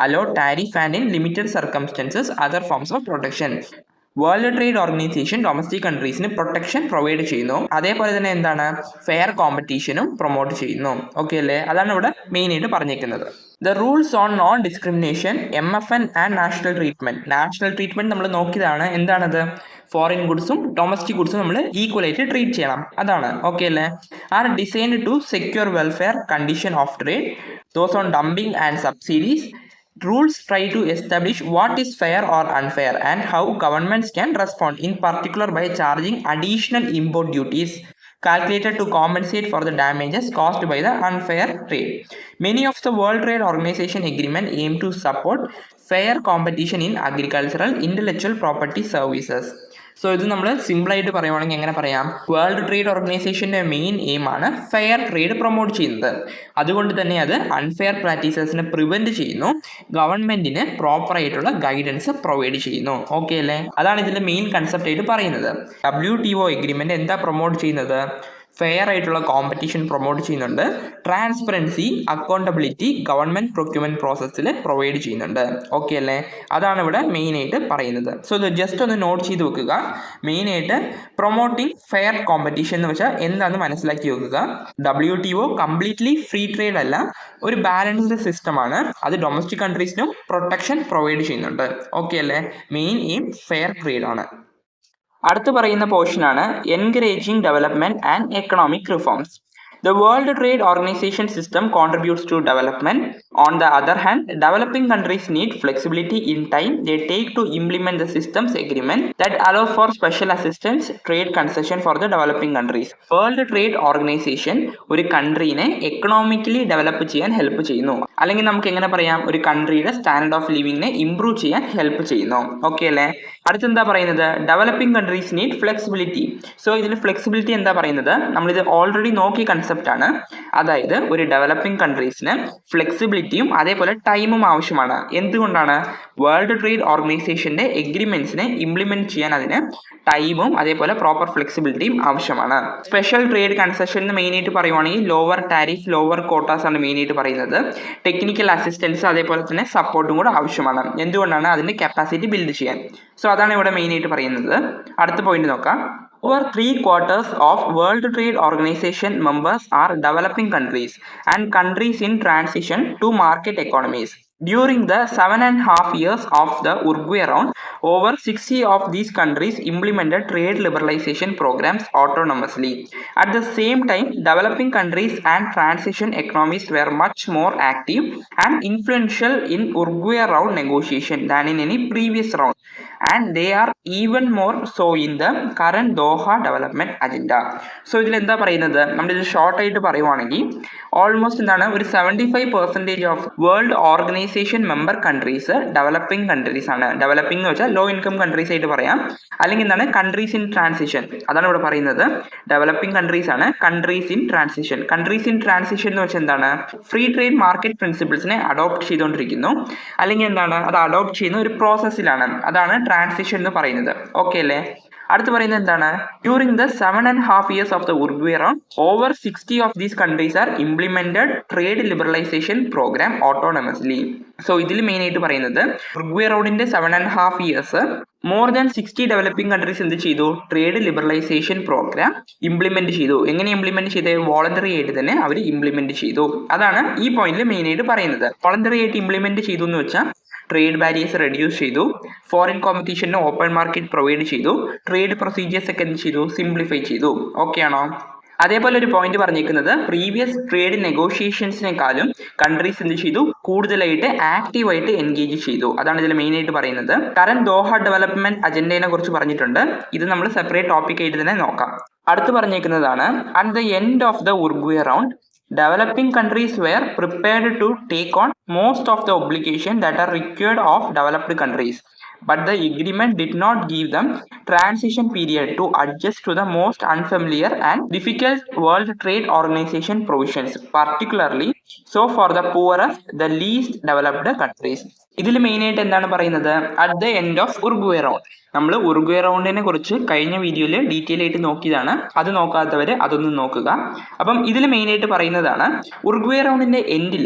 allow tariff and in limited circumstances other forms of protection. World trade organization domestic കൺട്രീസിന് പ്രൊട്ടക്ഷൻ പ്രൊവൈഡ് ചെയ്യുന്നു, അതേപോലെ തന്നെ എന്താണ്, ഫെയർ കോമ്പറ്റീഷനും പ്രൊമോട്ട് ചെയ്യുന്നു. ഓക്കെ അല്ലേ, അതാണ് ഇവിടെ മെയിൻ ആയിട്ട് പറഞ്ഞേക്കുന്നത്. The rules on non discrimination, MFN and national treatment. National treatment നമ്മൾ നോക്കിയതാണ്. എന്താണത്, ഫോറിൻ ഗുഡ്സും ഡൊമസ്റ്റിക് ഗുഡ്സും നമ്മൾ ഈക്വൽ ആയിട്ട് ട്രീറ്റ് ചെയ്യണം, അതാണ്. ഓക്കെ അല്ലേ. Are designed to secure welfare condition of trade, those on dumping and subsidies. Rules try to establish what is fair or unfair and how governments can respond, in particular by charging additional import duties calculated to compensate for the damages caused by the unfair trade. Many of the World Trade Organization agreement aim to support fair competition in agricultural intellectual property services. So ഇത് നമ്മൾ സിമ്പിളായിട്ട് പറയുവാണെങ്കിൽ എങ്ങനെ പറയാം, വേൾഡ് ട്രേഡ് ഓർഗനൈസേഷൻ്റെ മെയിൻ എയിം ആണ് ഫെയർ ട്രേഡ് പ്രൊമോട്ട് ചെയ്യുന്നത്. അതുകൊണ്ട് തന്നെ അത് അൺഫെയർ പ്രാക്ടീസസിനെ പ്രിവെൻറ്റ് ചെയ്യുന്നു, ഗവൺമെൻറ്റിന് പ്രോപ്പറായിട്ടുള്ള ഗൈഡൻസ് പ്രൊവൈഡ് ചെയ്യുന്നു. ഓക്കെ അല്ലേ, അതാണ് ഇതിൻ്റെ മെയിൻ കൺസെപ്റ്റ് ആയിട്ട് പറയുന്നത്. WTO എഗ്രിമെൻ്റ് എന്താ പ്രൊമോട്ട് ചെയ്യുന്നത്, ഫെയർ ആയിട്ടുള്ള കോമ്പറ്റീഷൻ പ്രൊമോട്ട് ചെയ്യുന്നുണ്ട്, ട്രാൻസ്പെറൻസി, അക്കൗണ്ടബിലിറ്റി ഗവൺമെൻറ് പ്രൊക്യൂർമെൻറ്റ് പ്രോസസ്സിൽ പ്രൊവൈഡ് ചെയ്യുന്നുണ്ട്. ഓക്കെ അല്ലേ, അതാണ് ഇവിടെ മെയിനായിട്ട് പറയുന്നത്. സോ ഇത് ജസ്റ്റ് ഒന്ന് നോട്ട് ചെയ്ത് വെക്കുക. മെയിനായിട്ട് പ്രൊമോട്ടിംഗ് ഫെയർ കോമ്പറ്റീഷൻ എന്ന് വെച്ചാൽ എന്താണെന്ന് മനസ്സിലാക്കി വെക്കുക. WTO കംപ്ലീറ്റ്ലി ഫ്രീ ട്രേഡ് അല്ല, ഒരു ബാലൻസ്ഡ് സിസ്റ്റമാണ്. അത് ഡൊമസ്റ്റിക് കൺട്രീസിനും പ്രൊട്ടക്ഷൻ പ്രൊവൈഡ് ചെയ്യുന്നുണ്ട്. ഓക്കെ അല്ലേ, മെയിൻ എയിം ഫെയർ ട്രേഡ് ആണ്. അടുത്ത് പറയുന്ന പോർഷനാണ് encouraging development and economic reforms. The World Trade Organization system contributes to development. On the other hand, developing countries need flexibility in time they take to implement the systems agreement that allow for special assistance, trade concession for the developing countries. World Trade Organization ഒരു കൺട്രീനെ എക്കണോമിക്കലി ഡെവലപ്പ് ചെയ്യാൻ ഹെൽപ്പ് ചെയ്യുന്നു, അല്ലെങ്കിൽ നമുക്ക് എങ്ങനെ പറയാം, ഒരു കൺട്രിയുടെ സ്റ്റാൻഡേർഡ് ഓഫ് ലിവിങ്ങിനെ ഇംപ്രൂവ് ചെയ്യാൻ ഹെൽപ്പ് ചെയ്യുന്നു. ഓക്കെ അല്ലേ. അടുത്തെന്താ പറയുന്നത്, developing countries need flexibility. So ഇതിൽ ഫ്ലെക്സിബിലിറ്റി എന്താ പറയുന്നത്, നമ്മളിത് ഓൾറെഡി നോക്കിയ കൺസെപ്റ്റ് ആണ്. അതായത് ഒരു ഡെവലപ്പിംഗ് കൺട്രീസിന് ഫ്ലെക്സിബിലിറ്റിയും അതേപോലെ ടൈമും ആവശ്യമാണ്. എന്തുകൊണ്ടാണ്, വേൾഡ് ട്രേഡ് ഓർഗനൈസേഷന്റെ എഗ്രിമെന്റ്സിനെ ഇംപ്ലിമെന്റ് ചെയ്യാൻ അതിന് ടൈമും അതേപോലെ പ്രോപ്പർ ഫ്ലെക്സിബിലിറ്റിയും ആവശ്യമാണ്. സ്പെഷ്യൽ ട്രേഡ് കൺസെഷൻ എന്ന് മെയിൻ ആയിട്ട് പറയുവാണെങ്കിൽ ലോവർ ടാരിഫ്, ലോവർ കോട്ടാസ് ആണ് മെയിൻ ആയിട്ട് പറയുന്നത്. ടെക്നിക്കൽ അസിസ്റ്റൻസ് അതേപോലെ തന്നെ സപ്പോർട്ടും കൂടെ ആവശ്യമാണ്. എന്തുകൊണ്ടാണ്, അതിന്റെ കപ്പാസിറ്റി ബിൽഡ് ചെയ്യാൻ. സോ അതാണ് ഇവിടെ മെയിൻ ആയിട്ട് പറയുന്നത്. അടുത്ത പോയിന്റ് നോക്കാം. Over 3/4 of World Trade Organization members are developing countries and countries in transition to market economies. During the 7.5 years of the Uruguay round, over 60 of these countries implemented trade liberalization programs autonomously. At the same time, developing countries and transition economies were much more active and influential in Uruguay round negotiation than in any previous round. And they are even more so in the current Doha development agenda. So ഇതിൽ എന്താ പറയുന്നത്, നമ്മളിത് ഷോർട്ട് ആയിട്ട് പറയുവാണെങ്കിൽ ഓൾമോസ്റ്റ് എന്താണ്, ഒരു 75% of world organisation member countries developing countries ആണ്. ഡെവലപ്പിംഗ് എന്ന് വെച്ചാൽ ലോ ഇൻകം കൺട്രീസ് ആയിട്ട് പറയാം, അല്ലെങ്കിൽ എന്താണ്, കൺട്രീസ് ഇൻ ട്രാൻസിഷൻ. അതാണ് ഇവിടെ പറയുന്നത്. ഡെവലപ്പിംഗ് കൺട്രീസ് ആണ് countries in transition. Countries in transition എന്ന് വെച്ചാൽ എന്താണ്, ഫ്രീ ട്രേഡ് മാർക്കറ്റ് പ്രിൻസിപ്പിൾസിനെ അഡോപ്റ്റ് ചെയ്തുകൊണ്ടിരിക്കുന്നു, അല്ലെങ്കിൽ എന്താണ്, അത് അഡോപ്റ്റ് ചെയ്യുന്ന ഒരു പ്രോസസ്സിലാണ്. അതാണ് ട്രാൻസിഷൻ എന്ന് പറയുന്നത്. ഓക്കെ അല്ലേ. അടുത്ത് പറയുന്നത് എന്താണ്? During the 7.5 years of the Uruguay round, over 60 of these countries are implemented trade liberalization program autonomously. സോ ഇതിൽ മെയിൻ ആയിട്ട് പറയുന്നത് ഉറുഗ്വേ റൗണ്ടിന്റെ 7.5 years more than 60 developing countries എന്ത് ചെയ്തു? ട്രേഡ് ലിബറലൈസേഷൻ പ്രോഗ്രാം ഇംപ്ലിമെന്റ് ചെയ്തു. എങ്ങനെ ഇംപ്ലിമെന്റ് ചെയ്തത്? വോളണ്ടറി ആയിട്ട് തന്നെ അവർ ഇംപ്ലിമെന്റ് ചെയ്തു. അതാണ് ഈ പോയിന്റിൽ മെയിൻ ആയിട്ട് പറയുന്നത്. വോളണ്ടറി ആയിട്ട് ഇംപ്ലിമെന്റ് ചെയ്തു എന്ന് വെച്ചാൽ ട്രേഡ് ബാരിയേഴ്സ് റെഡ്യൂസ് ചെയ്തു, ഫോറിൻ കോമ്പറ്റീഷന് ഓപ്പൺ മാർക്കറ്റ് പ്രൊവൈഡ് ചെയ്തു, ട്രേഡ് പ്രൊസീജിയേഴ്സ് ഒക്കെ എന്ത് ചെയ്തു? സിംപ്ലിഫൈ ചെയ്തു. ഓക്കെ ആണോ? അതേപോലെ ഒരു പോയിന്റ് പറഞ്ഞിരിക്കുന്നത് പ്രീവിയസ് ട്രേഡ് നെഗോഷിയേഷൻസിനെക്കാളും കൺട്രീസ് എന്ത് ചെയ്തു? കൂടുതലായിട്ട് ആക്റ്റീവായിട്ട് എൻഗേജ് ചെയ്തു. അതാണ് ഇതിൽ മെയിൻ ആയിട്ട് പറയുന്നത്. കറന്റ് ദോഹ ഡെവലപ്മെന്റ് അജണ്ടയെ കുറിച്ച് പറഞ്ഞിട്ടുണ്ട്. ഇത് നമ്മൾ സെപ്പറേറ്റ് ടോപ്പിക് ആയിട്ട് തന്നെ നോക്കാം. അടുത്ത് പറഞ്ഞിരിക്കുന്നതാണ് at the end of the Uruguay round, developing countries were prepared to take on most of the obligations that are required of developed countries, but the agreement did not give them transition period to adjust to the most unfamiliar and difficult World Trade Organization provisions, particularly so for the poorest, the least developed countries. ഇതിൽ മെയിൻ ആയിട്ട് എന്താണ് പറയുന്നത്? At the end of Uruguay round. നമ്മൾ ഉറുഗ്വേ റൗണ്ടിനെ കുറിച്ച് കഴിഞ്ഞ വീഡിയോയിൽ ഡീറ്റെയിൽ ആയിട്ട് നോക്കിയതാണ്. അത് നോക്കാത്തവർ അതൊന്ന് നോക്കുക. അപ്പം ഇതിൽ മെയിൻ ആയിട്ട് പറയുന്നതാണ് ഉറുഗ്വേ റൗണ്ടിന്റെ എൻഡിൽ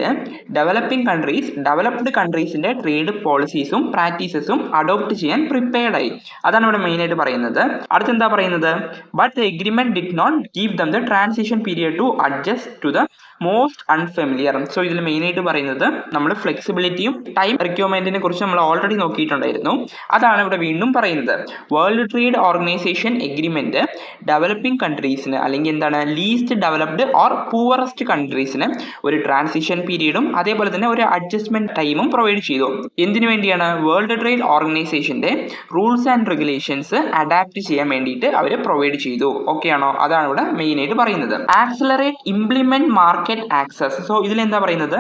ഡെവലപ്പിംഗ് കൺട്രീസ് ഡെവലപ്ഡ് കൺട്രീസിന്റെ ട്രേഡ് പോളിസീസും പ്രാക്ടീസസും അഡോപ്റ്റ് ചെയ്യാൻ പ്രിപ്പയർഡ് ആയി. അതാണ് ഇവിടെ മെയിൻ ആയിട്ട് പറയുന്നത്. അടുത്തെന്താ പറയുന്നത്? But the agreement did not give them the transition period to adjust to the most unfamiliar. So ഇതിൽ മെയിൻ ആയിട്ട് പറയുന്നത് നമ്മൾ ഫ്ലെക്സിബിലിറ്റിയും ടൈം റിക്വയർമെന്റിനെ കുറിച്ച് നമ്മൾ ഓൾറെഡി നോക്കിയിട്ടുണ്ടായിരുന്നു. അതാണ് ഇവിടെ വീണ്ടും പറയുന്നത്. World trade organisation agreement developing കൺട്രീസിന് അല്ലെങ്കിൽ എന്താണ് ലീസ്റ്റ് ഡെവലപ്ഡ് ഓർ പൂവറസ്റ്റ് കൺട്രീസിന് ഒരു ട്രാൻസിഷൻ പീരീഡും അതേപോലെ തന്നെ ഒരു അഡ്ജസ്റ്റ്മെന്റ് ടൈമും പ്രൊവൈഡ് ചെയ്തു. എന്തിനു വേണ്ടിയാണ്? വേൾഡ് ട്രേഡ് ഓർഗനൈസേഷന്റെ റൂൾസ് ആൻഡ് റെഗുലേഷൻസ് അഡാപ്റ്റ് ചെയ്യാൻ വേണ്ടിയിട്ട് അവർ പ്രൊവൈഡ് ചെയ്തു. ഓക്കെ ആണോ? അതാണ് ഇവിടെ മെയിൻ ആയിട്ട് പറയുന്നത്. Accelerate implement market access. So ഇതിൽ എന്താ പറയുന്നത്?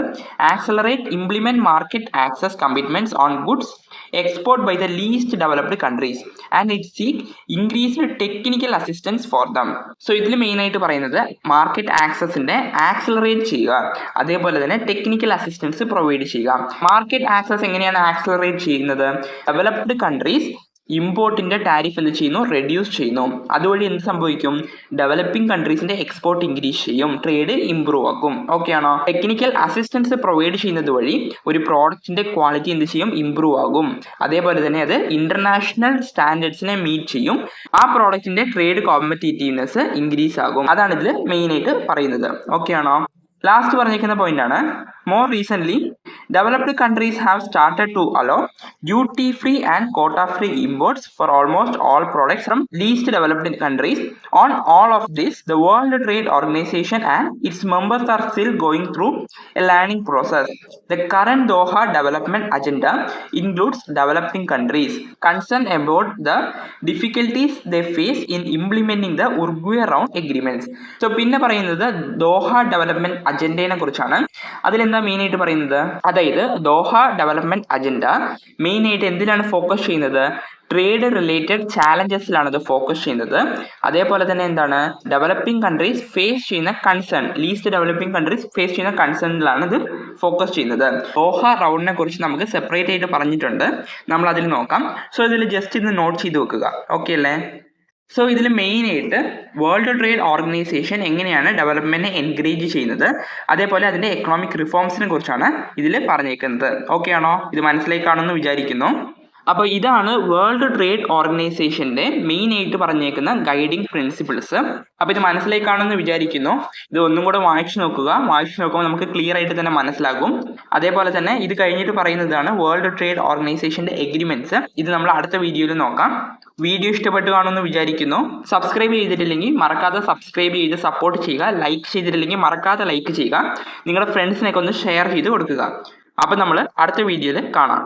Accelerate implement market access commitments on goods export by the least developed countries and it seek increased technical assistance for them. So ഇതിൽ മെയിൻ ആയിട്ട് പറയുന്നത് മാർക്കറ്റ് ആക്സസിന്റെ ആക്സലറേറ്റ് ചെയ്യുക, അതേപോലെ തന്നെ ടെക്നിക്കൽ അസിസ്റ്റൻസ് പ്രൊവൈഡ് ചെയ്യുക. മാർക്കറ്റ് ആക്സസ് എങ്ങനെയാണ് ആക്സലറേറ്റ് ചെയ്യുന്നത്? ഡെവലപ്ഡ് കൺട്രീസ് ഇമ്പോർട്ടിന്റെ ടാരിഫ് എന്ത് ചെയ്യുന്നു? റെഡ്യൂസ് ചെയ്യുന്നു. അതുവഴി എന്ത് സംഭവിക്കും? ഡെവലപ്പിംഗ് കൺട്രീസിന്റെ എക്സ്പോർട്ട് ഇൻക്രീസ് ചെയ്യും, ട്രേഡ് ഇംപ്രൂവ് ആക്കും. ഓക്കെ ആണോ? ടെക്നിക്കൽ അസിസ്റ്റൻസ് പ്രൊവൈഡ് ചെയ്യുന്നത് വഴി ഒരു പ്രോഡക്റ്റിന്റെ ക്വാളിറ്റി എന്ത് ചെയ്യും? ഇംപ്രൂവ് ആകും. അതേപോലെ തന്നെ അത് ഇന്റർനാഷണൽ സ്റ്റാൻഡേർഡ്സിനെ മീറ്റ് ചെയ്യും. ആ പ്രോഡക്റ്റിന്റെ ട്രേഡ് കോമ്പറ്റീറ്റീവ്നെസ് ഇൻക്രീസ് ആകും. അതാണ് ഇതിൽ മെയിൻ ആയിട്ട് പറയുന്നത്. ഓക്കെ ആണോ? ലാസ്റ്റ് പറഞ്ഞിരിക്കുന്ന പോയിന്റ് ആണ് more recently developed countries have started to allow duty free and quota free imports for almost all products from least developed countries. On all of this, the World Trade Organization and its members are still going through a learning process. The current Doha development agenda includes developing countries concerned about the difficulties they face in implementing the Uruguay round agreements. So പിന്നെ പറയുന്നത് ദോഹ ഡെവലപ്മെന്റ് അജണ്ടയെ കുറിച്ചാണ്. അതിലെന്താ മെയിൻ ആയിട്ട് പറയുന്നത്? അതായത് ദോഹ ഡെവലപ്മെന്റ് അജണ്ട മെയിൻ ആയിട്ട് എന്തിനാണ് ഫോക്കസ് ചെയ്യുന്നത്? ട്രേഡ് റിലേറ്റഡ് ചാലഞ്ചസിലാണ് ഇത് ഫോക്കസ് ചെയ്യുന്നത്. അതേപോലെ തന്നെ എന്താണ്? ഡെവലപ്പിംഗ് കൺട്രീസ് ഫേസ് ചെയ്യുന്ന concern, least developing countries face ചെയ്യുന്ന കൺസേണിലാണ് ഇത് ഫോക്കസ് ചെയ്യുന്നത്. ദോഹ റൗണ്ടിനെ കുറിച്ച് നമുക്ക് സെപ്പറേറ്റ് ആയിട്ട് പറഞ്ഞിട്ടുണ്ട്, നമ്മൾ അതിൽ നോക്കാം. സോ ഇതിൽ ജസ്റ്റ് ഇത് നോട്ട് ചെയ്ത് വെക്കുക. ഓക്കെ അല്ലേ? സോ ഇതിൽ മെയിൻ ആയിട്ട് വേൾഡ് ട്രേഡ് ഓർഗനൈസേഷൻ എങ്ങനെയാണ് ഡെവലപ്മെന്റിനെ എൻകറേജ് ചെയ്യുന്നത്, അതേപോലെ അതിന്റെ എക്കണോമിക് റിഫോംസിനെ കുറിച്ചാണ് ഇതിൽ പറഞ്ഞേക്കുന്നത്. ഓക്കെ ആണോ? ഇത് മനസ്സിലായി കാണുമെന്ന് വിചാരിക്കുന്നു. അപ്പോൾ ഇതാണ് വേൾഡ് ട്രേഡ് ഓർഗനൈസേഷന്റെ മെയിൻ ആയിട്ട് പറഞ്ഞേക്കുന്ന ഗൈഡിങ് പ്രിൻസിപ്പിൾസ്. അപ്പോൾ ഇത് മനസ്സിലായി കാണുമെന്ന് വിചാരിക്കുന്നു. ഇത് ഒന്നും കൂടെ വായിച്ചു നോക്കുക. വായിച്ചു നോക്കുമ്പോൾ നമുക്ക് ക്ലിയർ ആയിട്ട് തന്നെ മനസ്സിലാകും. അതേപോലെ തന്നെ ഇത് കഴിഞ്ഞിട്ട് പറയുന്നതാണ് വേൾഡ് ട്രേഡ് ഓർഗനൈസേഷന്റെ എഗ്രിമെന്റ്സ്. ഇത് നമ്മൾ അടുത്ത വീഡിയോയിൽ നോക്കാം. വീഡിയോ ഇഷ്ടപ്പെട്ടു കാണുമെന്ന് വിചാരിക്കുന്നു. സബ്സ്ക്രൈബ് ചെയ്തിട്ടില്ലെങ്കിൽ മറക്കാതെ സബ്സ്ക്രൈബ് ചെയ്ത് സപ്പോർട്ട് ചെയ്യുക. ലൈക്ക് ചെയ്തിട്ടില്ലെങ്കിൽ മറക്കാതെ ലൈക്ക് ചെയ്യുക. നിങ്ങളുടെ ഫ്രണ്ട്സിനൊക്കെ ഒന്ന് ഷെയർ ചെയ്ത് കൊടുക്കുക. അപ്പം നമ്മൾ അടുത്ത വീഡിയോയിൽ കാണാം.